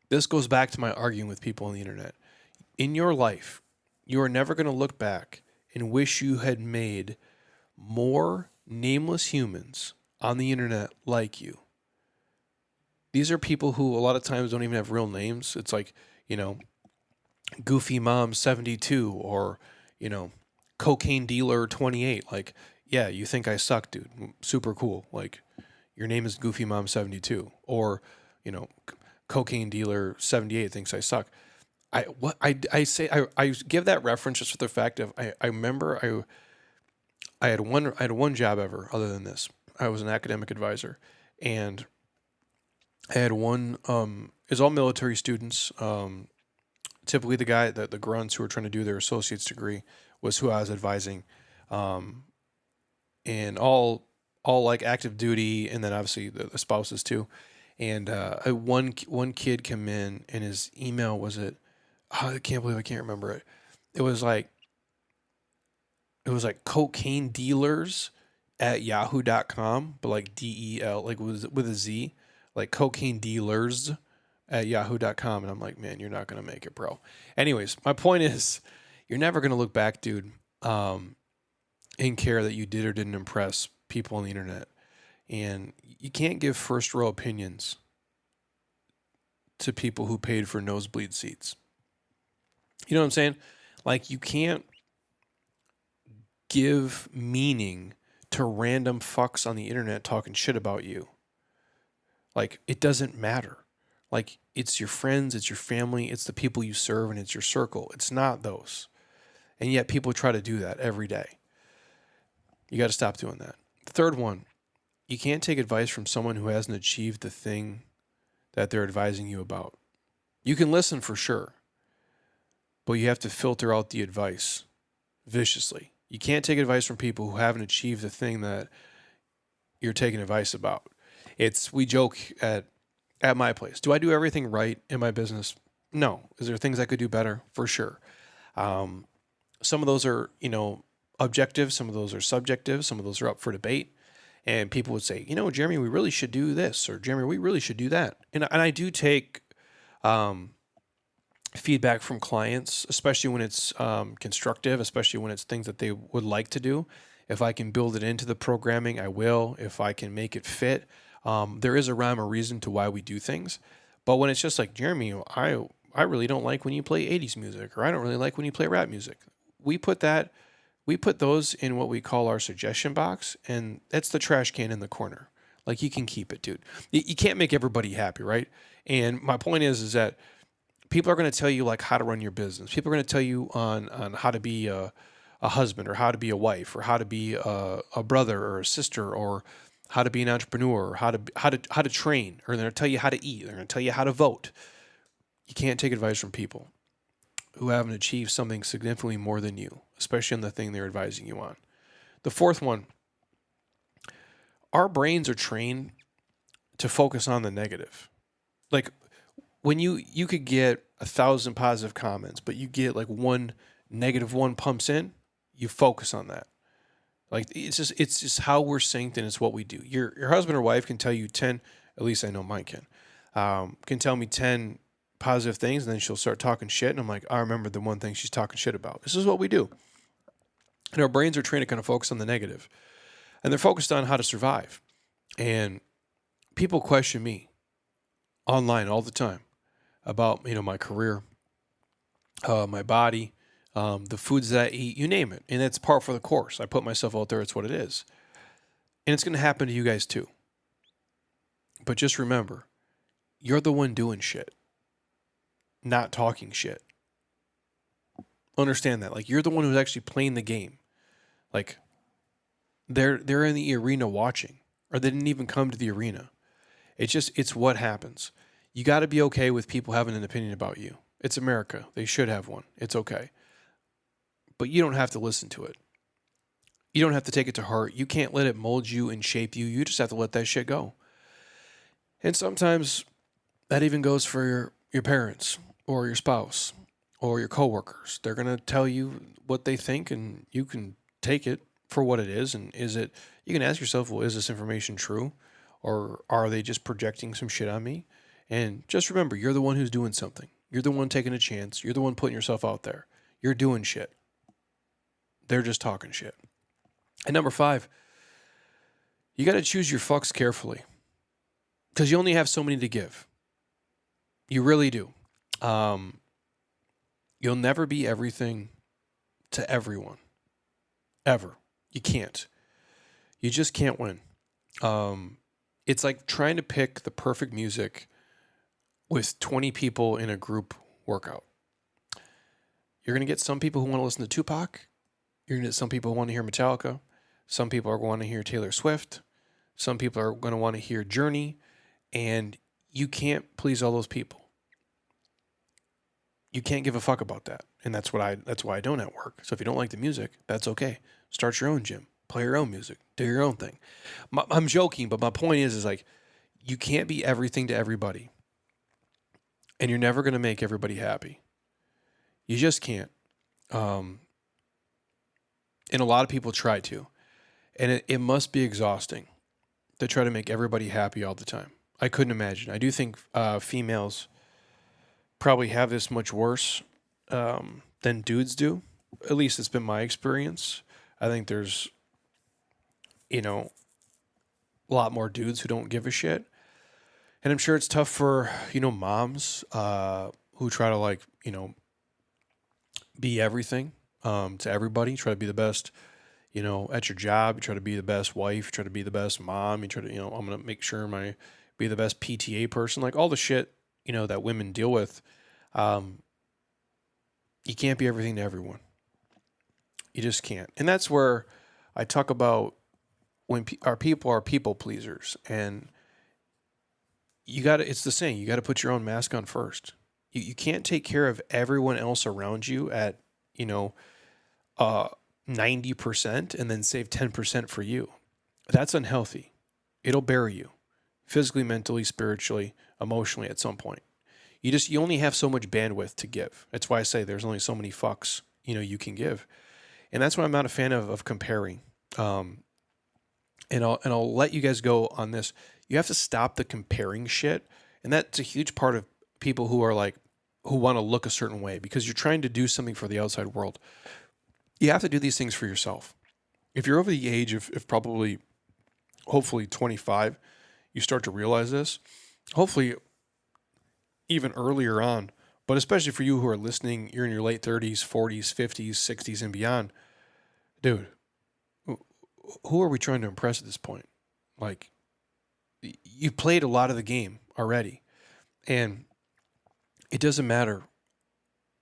This goes back to my arguing with people on the internet. In your life, you are never going to look back and wish you had made more nameless humans on the internet like you. These are people who a lot of times don't even have real names. It's like, Goofy Mom 72 or, Cocaine Dealer 28. Like, yeah, you think I suck, dude. Super cool. Like, your name is Goofy Mom 72. Or, Cocaine Dealer 78 thinks I suck. I give that reference just for the fact of I remember I had one job ever other than this. I was an academic advisor, and I had one. It was all military students. Typically, the grunts who were trying to do their associate's degree was who I was advising, and all like active duty, and then obviously the spouses too. And one kid come in, and his email was I can't believe I can't remember it. It was like cocaine dealers at yahoo.com, but like DEL, like with a Z, like cocaine dealers at yahoo.com. And I'm like, man, you're not going to make it, bro. Anyways, my point is, you're never going to look back, dude, and care that you did or didn't impress people on the internet. And you can't give first row opinions to people who paid for nosebleed seats. You know what I'm saying? Like, you can't give meaning to random fucks on the internet talking shit about you. Like, it doesn't matter. Like, it's your friends, it's your family, it's the people you serve, and it's your circle. It's not those. And yet people try to do that every day. You got to stop doing that. The third one, you can't take advice from someone who hasn't achieved the thing that they're advising you about. You can listen for sure, but you have to filter out the advice viciously. You can't take advice from people who haven't achieved the thing that you're taking advice about. We joke at my place. Do I do everything right in my business? No. Is there things I could do better? For sure. Some of those are, objective. Some of those are subjective. Some of those are up for debate. And people would say, Jeremy, we really should do this, or Jeremy, we really should do that. And I do take feedback from clients, especially when it's constructive, especially when it's things that they would like to do. If I can build it into the programming, I will. If I can make it fit, there is a rhyme or reason to why we do things. But when it's just like, Jeremy, I really don't like when you play 80s music, or I don't really like when you play rap music. We put those in what we call our suggestion box, and that's the trash can in the corner. Like, you can keep it, dude. You can't make everybody happy, right? And my point is that people are going to tell you like how to run your business. People are going to tell you on how to be a husband, or how to be a wife, or how to be a brother or a sister, or how to be an entrepreneur, or how to train, or they're going to tell you how to eat. They're going to tell you how to vote. You can't take advice from people who haven't achieved something significantly more than you, especially on the thing they're advising you on. The fourth one, our brains are trained to focus on the negative. Like, when you could get 1,000 positive comments, but you get like one negative one pumps in, you focus on that. Like, it's just how we're synced, and it's what we do. Your husband or wife can tell you 10, at least I know mine can tell me 10 positive things, and then she'll start talking shit, and I'm like, I remember the one thing she's talking shit about. This is what we do. And our brains are trained to kind of focus on the negative. And they're focused on how to survive. And people question me online all the time about, my career, my body, the foods that I eat, you name it. And it's par for the course. I put myself out there. It's what it is. And it's going to happen to you guys too. But just remember, you're the one doing shit, not talking shit. Understand that. Like, you're the one who's actually playing the game. Like, they're in the arena watching, or they didn't even come to the arena. It's what happens. You got to be okay with people having an opinion about you. It's America. They should have one. It's okay. but you don't have to listen to it. You don't have to take it to heart. You can't let it mold you and shape you. You just have to let that shit go. And sometimes that even goes for your parents or your spouse or your coworkers. They're going to tell you what they think, and you can take it for what it is. And you can ask yourself, well, is this information true? Or are they just projecting some shit on me? And just remember, you're the one who's doing something. You're the one taking a chance. You're the one putting yourself out there. You're doing shit. They're just talking shit. And number 5, you got to choose your fucks carefully, because you only have so many to give. You really do. You'll never be everything to everyone. Ever. You can't. You just can't win. It's like trying to pick the perfect music with 20 people in a group workout. You're going to get some people who want to listen to Tupac. You're going to get some people who want to hear Metallica. Some people are going to hear Taylor Swift. Some people are going to want to hear Journey. And you can't please all those people. You can't give a fuck about that. And that's why I don't at work. So if you don't like the music, that's okay. Start your own gym. Play your own music. Do your own thing. I'm joking, but my point is like, you can't be everything to everybody. And you're never going to make everybody happy. You just can't. And a lot of people try to. And it must be exhausting to try to make everybody happy all the time. I couldn't imagine. I do think females probably have this much worse than dudes do. At least it's been my experience. I think there's, a lot more dudes who don't give a shit. And I'm sure it's tough for, moms who try to be everything to everybody, try to be the best, at your job, you try to be the best wife, you try to be the best mom, you try to, I'm going to make sure be the best PTA person, like all the shit, that women deal with. You can't be everything to everyone. You just can't. And that's where I talk about when our people are people pleasers, and it's the saying, you got to put your own mask on first. You can't take care of everyone else around you at, 90% and then save 10% for you. That's unhealthy. It'll bury you physically, mentally, spiritually, emotionally at some point. You only have so much bandwidth to give. That's why I say there's only so many fucks, you can give. And that's why I'm not a fan of comparing. And I'll let you guys go on this. You have to stop the comparing shit. And that's a huge part of people who are who want to look a certain way, because you're trying to do something for the outside world. You have to do these things for yourself. If you're over the age of probably, hopefully 25, you start to realize this. Hopefully even earlier on, but especially for you who are listening, you're in your late 30s, 40s, 50s, 60s, and beyond. Dude, who are we trying to impress at this point? You've played a lot of the game already, and it doesn't matter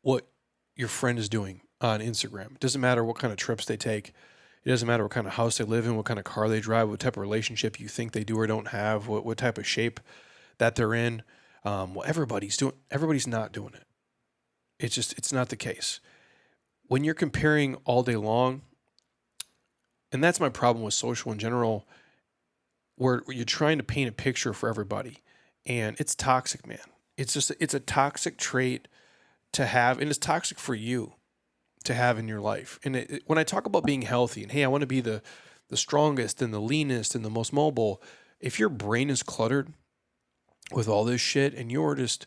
what your friend is doing on Instagram. It doesn't matter what kind of trips they take. It doesn't matter what kind of house they live in, what kind of car they drive, what type of relationship you think they do or don't have, what type of shape that they're in. What everybody's doing. Everybody's not doing it. It's not the case. When you're comparing all day long, and that's my problem with social in general, where you're trying to paint a picture for everybody, and it's toxic, man. It's a toxic trait to have, and it's toxic for you to have in your life. And when I talk about being healthy, and hey, I want to be the strongest and the leanest and the most mobile, if your brain is cluttered with all this shit and you're just,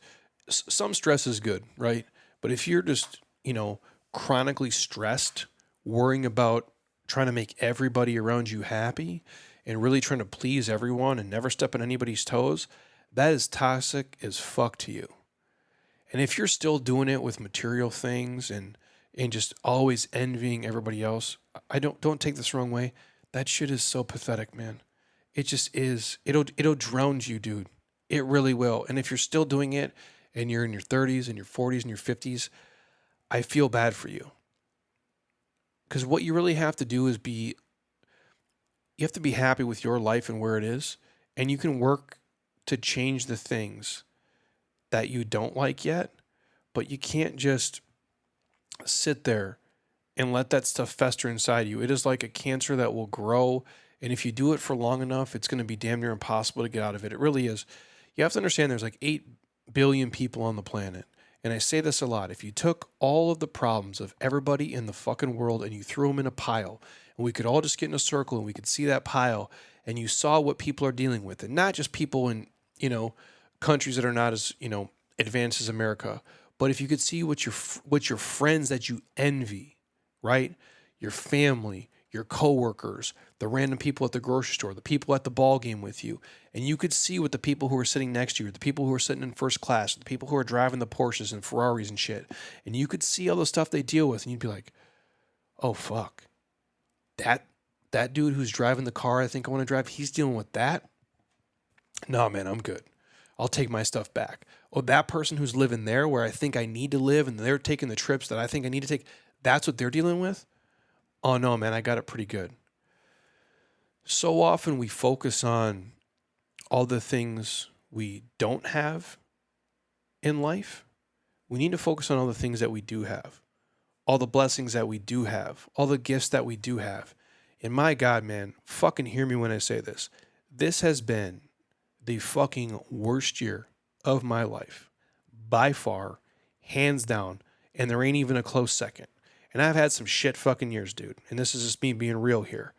some stress is good, right? But if you're just, chronically stressed, worrying about trying to make everybody around you happy and really trying to please everyone and never step on anybody's toes, that is toxic as fuck to you. And if you're still doing it with material things and just always envying everybody else, don't take this the wrong way. That shit is so pathetic, man. It just is. It'll drown you, dude. It really will. And if you're still doing it and you're in your 30s and your 40s and your 50s, I feel bad for you. Because what you really have to do is you have to be happy with your life and where it is. And you can work to change the things that you don't like yet, but you can't just sit there and let that stuff fester inside you. It is like a cancer that will grow. And if you do it for long enough, it's going to be damn near impossible to get out of it. It really is. You have to understand there's like 8 billion people on the planet. And I say this a lot. If you took all of the problems of everybody in the fucking world and you threw them in a pile, and we could all just get in a circle and we could see that pile, and you saw what people are dealing with, and not just people in, countries that are not as, advanced as America, but if you could see what your friends that you envy, right? Your family, your coworkers, the random people at the grocery store, the people at the ball game with you, and you could see what the people who are sitting next to you, the people who are sitting in first class, the people who are driving the Porsches and Ferraris and shit, and you could see all the stuff they deal with, and you'd be like, oh fuck, that dude who's driving the car I think I want to drive, he's dealing with that. No, man, I'm good. I'll take my stuff back. Oh, that person who's living there where I think I need to live, and they're taking the trips that I think I need to take, that's what they're dealing with. Oh no, man, I got it pretty good. So often we focus on all the things we don't have in life. We need to focus on all the things that we do have, all the blessings that we do have, all the gifts that we do have. And my God, man, fucking hear me when I say this. This has been the fucking worst year of my life, by far, hands down, and there ain't even a close second. And I've had some shit fucking years, dude. And this is just me being real here.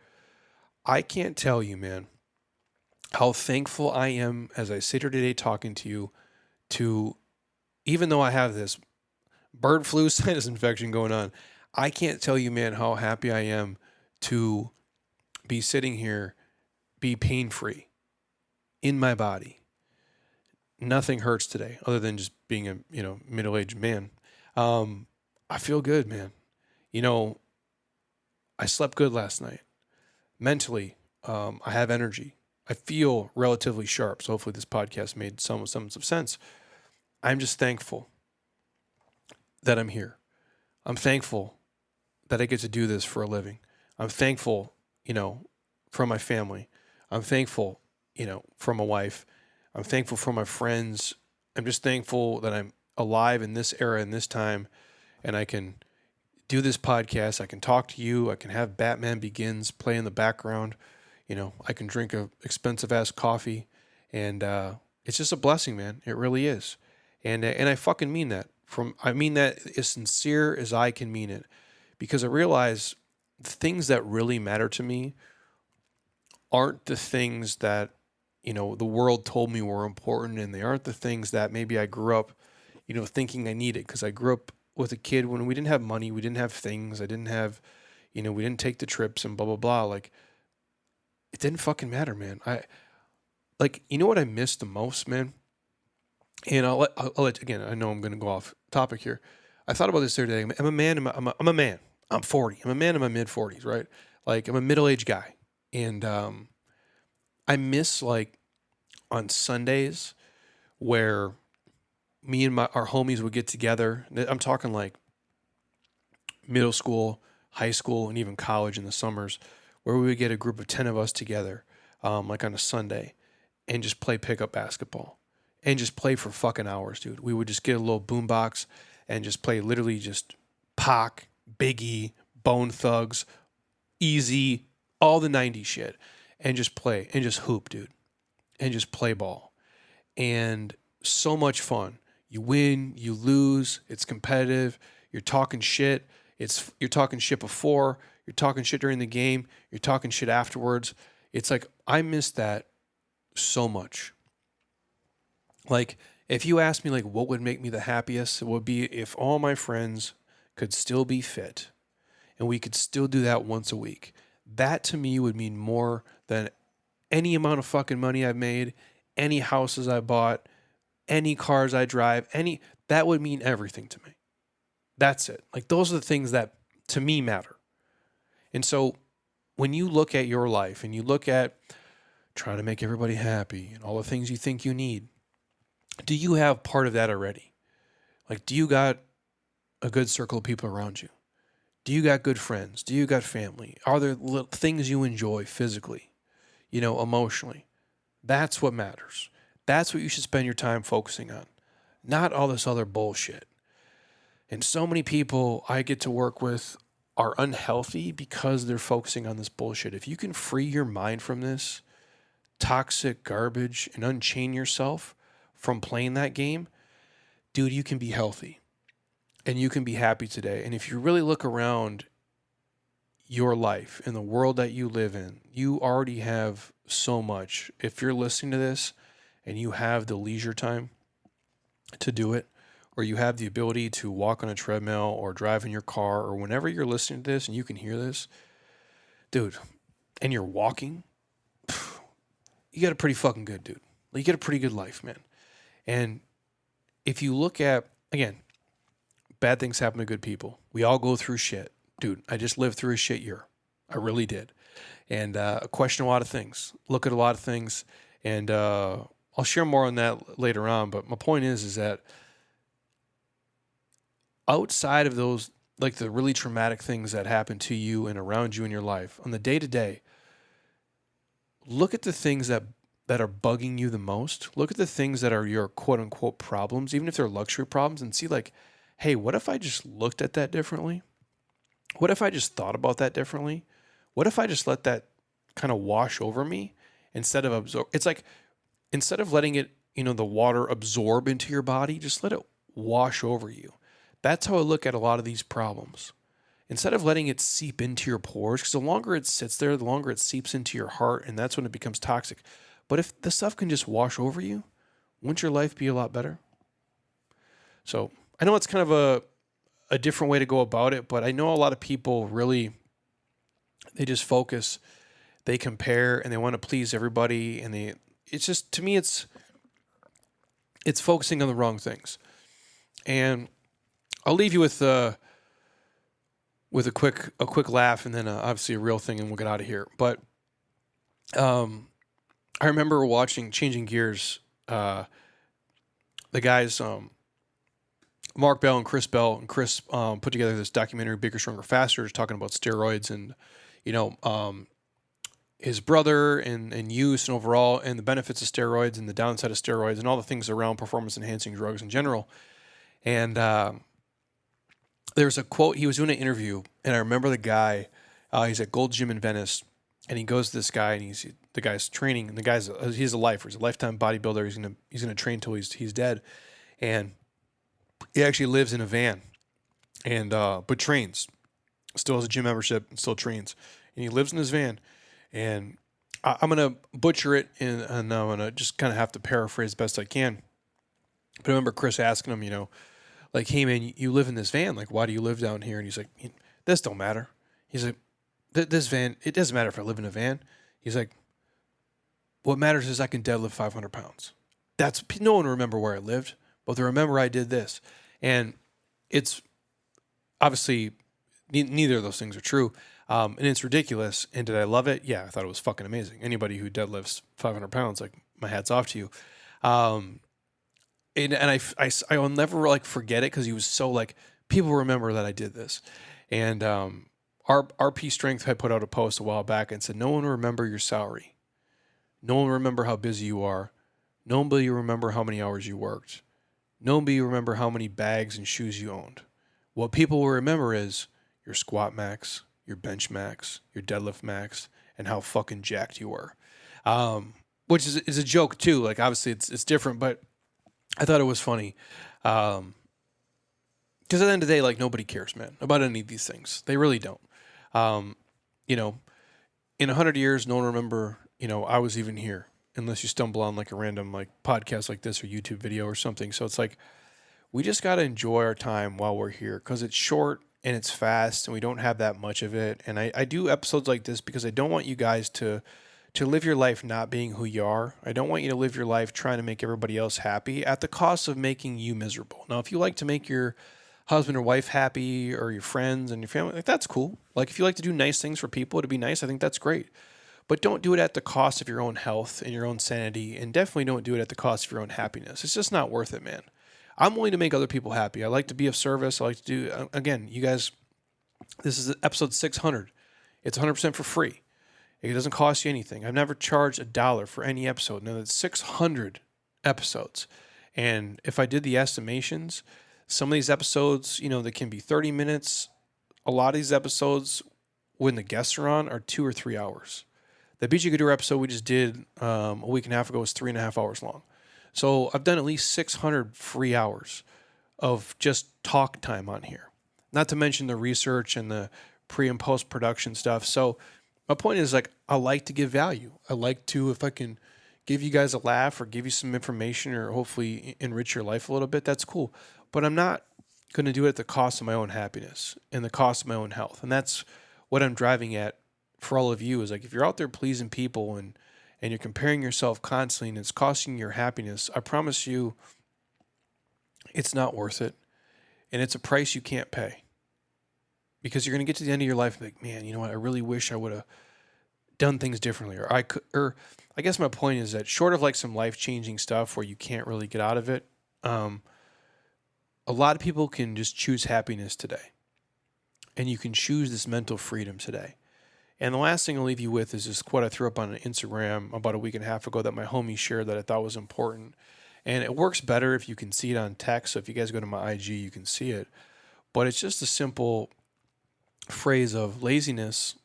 I can't tell you, man, how thankful I am as I sit here today talking to you to, even though I have this bird flu sinus infection going on, I can't tell you, man, how happy I am to be sitting here, be pain-free in my body. Nothing hurts today other than just being a, middle-aged man. I feel good, man. I slept good last night. Mentally, I have energy. I feel relatively sharp. So hopefully this podcast made some semblance of sense. I'm just thankful that I'm here. I'm thankful that I get to do this for a living. I'm thankful, for my family. I'm thankful, for my wife. I'm thankful for my friends. I'm just thankful that I'm alive in this era, in this time, and I can do this podcast. I can talk to you. I can have Batman Begins play in the background. I can drink a expensive ass coffee, and it's just a blessing, man. It really is, and I fucking mean that. I mean that as sincere as I can mean it, because I realize the things that really matter to me aren't the things that the world told me were important, and they aren't the things that maybe I grew up, thinking I needed, because I grew up with a kid when we didn't have money, we didn't have things, I didn't have, we didn't take the trips and blah, blah, blah. Like, it didn't fucking matter, man. What I miss the most, man? And I'll let, again, I know I'm going to go off topic here. I thought about this the other day. I'm a man, I'm a man. I'm 40. I'm a man in my mid 40s, right? Like, I'm a middle-aged guy. And I miss, like, on Sundays where me and our homies would get together. I'm talking like middle school, high school, and even college in the summers, where we would get a group of 10 of us together, like on a Sunday, and just play pickup basketball and just play for fucking hours, dude. We would just get a little boombox and just play literally just Pac, Biggie, Bone Thugs, Easy, all the 90s shit, and just play and just hoop, dude, and just play ball. And so much fun. You win, you lose, it's competitive, you're talking shit. You're talking shit before, you're talking shit during the game, you're talking shit afterwards. It's like, I miss that so much. Like, if you ask me, like, what would make me the happiest, it would be if all my friends could still be fit and we could still do that once a week. That to me would mean more than any amount of fucking money I've made, any houses I bought, any cars I drive, that would mean everything to me. That's it. Like, those are the things that to me matter. And so when you look at your life and you look at trying to make everybody happy and all the things you think you need, do you have part of that already? Like, do you got a good circle of people around you? Do you got good friends? Do you got family? Are there things you enjoy physically, emotionally? That's what matters. That's what you should spend your time focusing on, not all this other bullshit. And so many people I get to work with are unhealthy because they're focusing on this bullshit. If you can free your mind from this toxic garbage and unchain yourself from playing that game, dude, you can be healthy and you can be happy today. And if you really look around your life and the world that you live in, you already have so much. If you're listening to this and you have the leisure time to do it, or you have the ability to walk on a treadmill or drive in your car, or whenever you're listening to this and you can hear this, dude, and you're walking, you got a pretty fucking good, dude. You get a pretty good life, man. And if you look at, again, bad things happen to good people. We all go through shit. Dude, I just lived through a shit year. I really did. And question a lot of things, look at a lot of things, and I'll share more on that later on. But my point is that outside of those, like the really traumatic things that happen to you and around you in your life, on the day-to-day, look at the things that are bugging you the most. Look at the things that are your quote-unquote problems, even if they're luxury problems, and see like, hey, what if I just looked at that differently? What if I just thought about that differently? What if I just let that kind of wash over me instead of absorb? It's like, instead of letting it, the water absorb into your body, just let it wash over you. That's how I look at a lot of these problems. Instead of letting it seep into your pores, because the longer it sits there, the longer it seeps into your heart, and that's when it becomes toxic. But if the stuff can just wash over you, wouldn't your life be a lot better? So I know it's kind of a different way to go about it, but I know a lot of people really, they just focus, they compare, and they want to please everybody, and it's just, to me, it's focusing on the wrong things. And I'll leave you with a quick laugh, and then obviously a real thing, and we'll get out of here. But I remember changing gears, the guys, Mark Bell and Chris put together this documentary, Bigger, Stronger, Faster, just talking about steroids and, his brother and use and overall, and the benefits of steroids and the downside of steroids and all the things around performance enhancing drugs in general. And there's a quote, he was doing an interview, and I remember the guy, he's at Gold's Gym in Venice, and he goes to this guy, and the guy's training, and he's a lifer, he's a lifetime bodybuilder, he's gonna train till he's dead, and he actually lives in a van, and but trains, still has a gym membership, and still trains, and he lives in his van, and I'm gonna butcher it, and I'm gonna just kind of have to paraphrase as best I can, but I remember Chris asking him, like, hey man, you live in this van, like, why do you live down here? And he's like, this don't matter. He's like, this van, it doesn't matter if I live in a van. He's like, what matters is I can deadlift 500 pounds. No one will remember where I lived, but they remember I did this. And it's obviously neither of those things are true. And it's ridiculous. And did I love it? Yeah, I thought it was fucking amazing. Anybody who deadlifts 500 pounds, like, my hat's off to you. And I will never like forget it, because he was so like, people remember that I did this. And RP Strength had put out a post a while back and said, no one will remember your salary. No one will remember how busy you are. Nobody will remember how many hours you worked. Nobody will remember how many bags and shoes you owned. What people will remember is your squat max, your bench max, your deadlift max, and how fucking jacked you were. Which is a joke too. Like, obviously it's different, but I thought it was funny. Because at the end of the day, like, nobody cares, man, about any of these things. They really don't. In 100 years, no one will remember, I was even here, unless you stumble on like a random like podcast like this or YouTube video or something. So it's like, we just got to enjoy our time while we're here, because it's short and it's fast and we don't have that much of it. And I do episodes like this because I don't want you guys to live your life not being who you are. I don't want you to live your life trying to make everybody else happy at the cost of making you miserable. Now, if you like to make your husband or wife happy, or your friends and your family, like, that's cool. Like, if you like to do nice things for people to be nice, I think that's great. But don't do it at the cost of your own health and your own sanity, and definitely don't do it at the cost of your own happiness. It's just not worth it, man. I'm willing to make other people happy. I like to be of service. I like to do, again, you guys, this is episode 600. It's 100% for free. It doesn't cost you anything. I've never charged $1 for any episode. Now, that's 600 episodes. And if I did the estimations, some of these episodes, they can be 30 minutes, a lot of these episodes, when the guests are on, are 2 or 3 hours. The Beachy Couture episode we just did a week and a half ago was 3.5 hours long. So I've done at least 600 free hours of just talk time on here. Not to mention the research and the pre and post production stuff. So my point is, like, I like to give value. I like to, if I can give you guys a laugh or give you some information or hopefully enrich your life a little bit, that's cool. But I'm not going to do it at the cost of my own happiness and the cost of my own health. And that's what I'm driving at for all of you, is like, if you're out there pleasing people and you're comparing yourself constantly and it's costing your happiness, I promise you it's not worth it. And it's a price you can't pay, because you're going to get to the end of your life and be like, man, you know what? I really wish I would have done things differently. Or I guess my point is that, short of like some life-changing stuff where you can't really get out of it, a lot of people can just choose happiness today. And you can choose this mental freedom today. And the last thing I'll leave you with is this quote I threw up on Instagram about a week and a half ago that my homie shared that I thought was important. And it works better if you can see it on text. So if you guys go to my IG, you can see it. But it's just a simple phrase of: laziness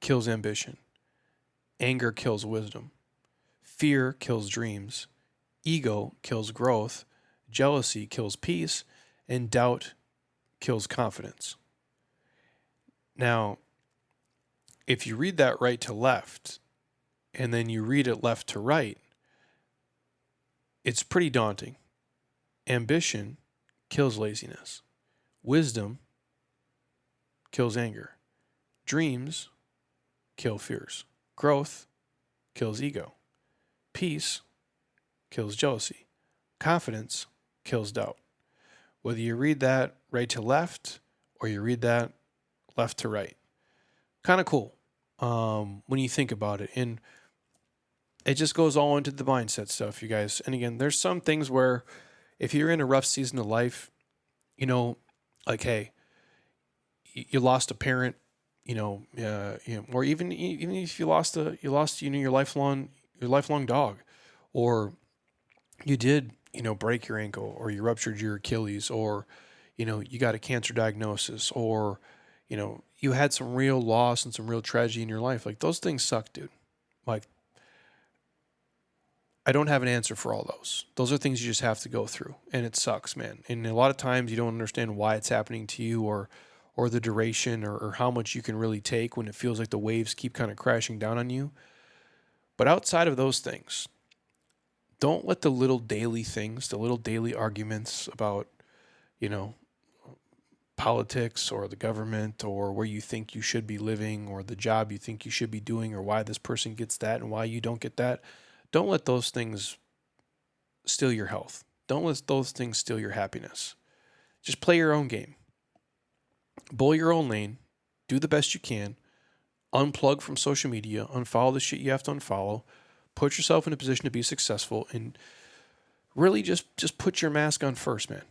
kills ambition. Anger kills wisdom. Fear kills dreams. Ego kills growth. Jealousy kills peace. And doubt kills confidence. Now, if you read that right to left, and then you read it left to right, it's pretty daunting. Ambition kills laziness. Wisdom kills anger. Dreams kill fears. Growth kills ego. Peace kills jealousy. Confidence kills doubt. Whether you read that right to left or you read that left to right. Kind of cool when you think about it. And it just goes all into the mindset stuff, you guys. And again, there's some things where if you're in a rough season of life, you know, like, hey, you lost a parent, or even if you lost your lifelong dog, or you did, break your ankle, or you ruptured your Achilles, or, you got a cancer diagnosis, or, you had some real loss and some real tragedy in your life. Like, those things suck, dude. Like, I don't have an answer for all those. Those are things you just have to go through, and it sucks, man. And a lot of times you don't understand why it's happening to you, or the duration, or how much you can really take when it feels like the waves keep kind of crashing down on you. But outside of those things, don't let the little daily things, the little daily arguments about, politics or the government, or where you think you should be living, or the job you think you should be doing, or why this person gets that and why you don't get that. Don't let those things steal your health. Don't let those things steal your happiness. Just play your own game. Bowl your own lane. Do the best you can. Unplug from social media. Unfollow the shit you have to unfollow. Put yourself in a position to be successful, and really just put your mask on first, man.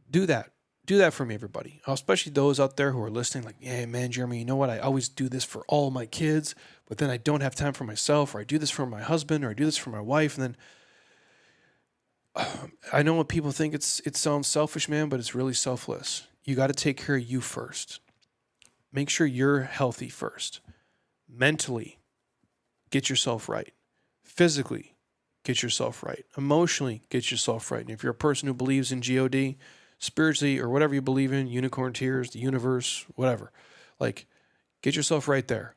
Do that. Do that for me, everybody. Especially those out there who are listening, like, yeah, man, Jeremy, you know what? I always do this for all my kids, but then I don't have time for myself, or I do this for my husband, or I do this for my wife. And then I know what people think it sounds selfish, man, but it's really selfless. You got to take care of you first. Make sure you're healthy first. Mentally, get yourself right. Physically, get yourself right. Emotionally, get yourself right. And if you're a person who believes in God, spiritually, or whatever you believe in, unicorn tears, the universe, whatever, like, get yourself right there.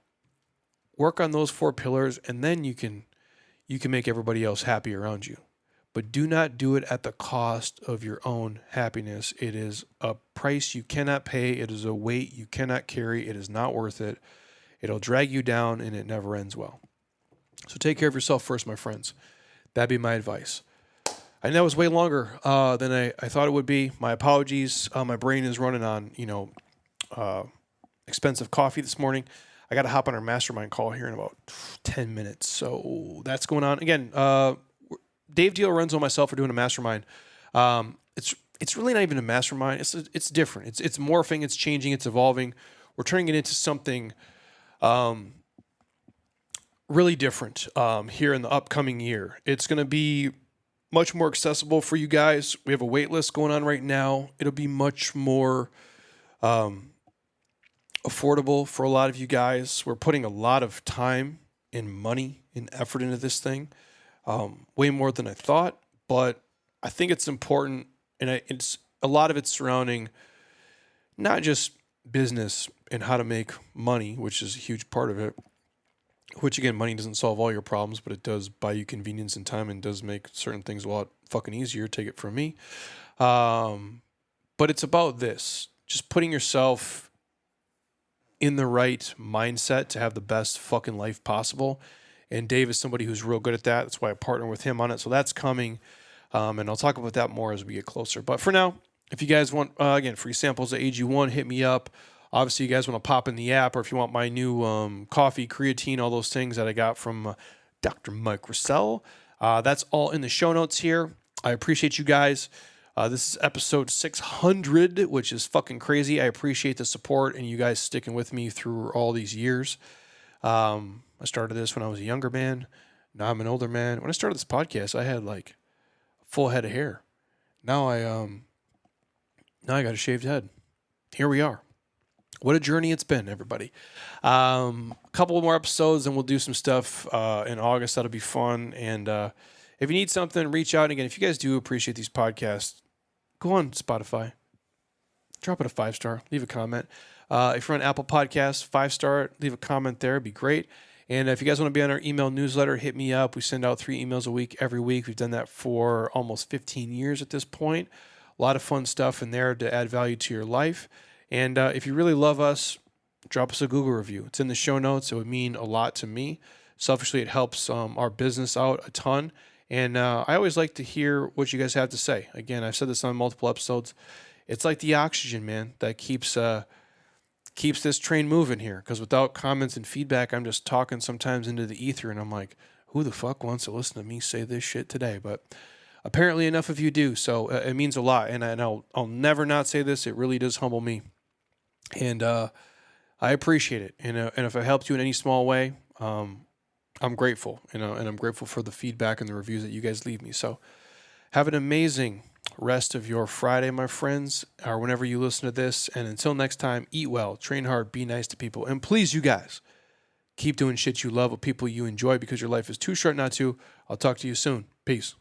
Work on those 4 pillars, and then you can make everybody else happy around you. But do not do it at the cost of your own happiness. It is a price you cannot pay. It is a weight you cannot carry. It is not worth it. It'll drag you down, and it never ends well. So take care of yourself first, my friends. That'd be my advice. I know that was way longer than I thought it would be. My apologies. My brain is running on, expensive coffee this morning. I got to hop on our mastermind call here in about 10 minutes. So that's going on. Again, Dave DiLorenzo and myself are doing a mastermind. It's really not even a mastermind. It's different. It's morphing. It's changing. It's evolving. We're turning it into something really different here in the upcoming year. It's going to be much more accessible for you guys. We have a wait list going on right now. It'll be much more affordable for a lot of you guys. We're putting a lot of time and money and effort into this thing, way more than I thought. But I think it's important, and it's a lot of it surrounding not just business and how to make money, which is a huge part of it. Which again, money doesn't solve all your problems, but it does buy you convenience and time, and does make certain things a lot fucking easier. Take it from me. But it's about this: just putting yourself in the right mindset to have the best fucking life possible. And Dave is somebody who's real good at that. That's why I partner with him on it. So that's coming. And I'll talk about that more as we get closer. But for now, if you guys want, again, free samples at AG1, hit me up. Obviously, you guys want to pop in the app, or if you want my new coffee, creatine, all those things that I got from Dr. Mike Russell, that's all in the show notes here. I appreciate you guys. This is episode 600, which is fucking crazy. I appreciate the support and you guys sticking with me through all these years. I started this when I was a younger man. Now I'm an older man. When I started this podcast, I had like a full head of hair. Now I got a shaved head. Here we are. What a journey it's been, everybody. A couple more episodes, and we'll do some stuff in August. That'll be fun. And if you need something, reach out. Again, if you guys do appreciate these podcasts, go on Spotify. Drop it a 5-star. Leave a comment. If you're on Apple Podcasts, 5-star. Leave a comment there. It'd be great. And if you guys want to be on our email newsletter, hit me up. We send out 3 emails a week every week. We've done that for almost 15 years at this point. A lot of fun stuff in there to add value to your life. And if you really love us, drop us a Google review. It's in the show notes. It would mean a lot to me. Selfishly, it helps our business out a ton. And I always like to hear what you guys have to say. Again, I've said this on multiple episodes. It's like the oxygen, man, that keeps this train moving here. Because without comments and feedback, I'm just talking sometimes into the ether. And I'm like, who the fuck wants to listen to me say this shit today? But apparently enough of you do. So it means a lot. And I'll never not say this. It really does humble me. And I appreciate it. And if it helps you in any small way, I'm grateful. And I'm grateful for the feedback and the reviews that you guys leave me. So have an amazing rest of your Friday, my friends, or whenever you listen to this. And until next time, eat well, train hard, be nice to people. And please, you guys, keep doing shit you love with people you enjoy, because your life is too short not to. I'll talk to you soon. Peace.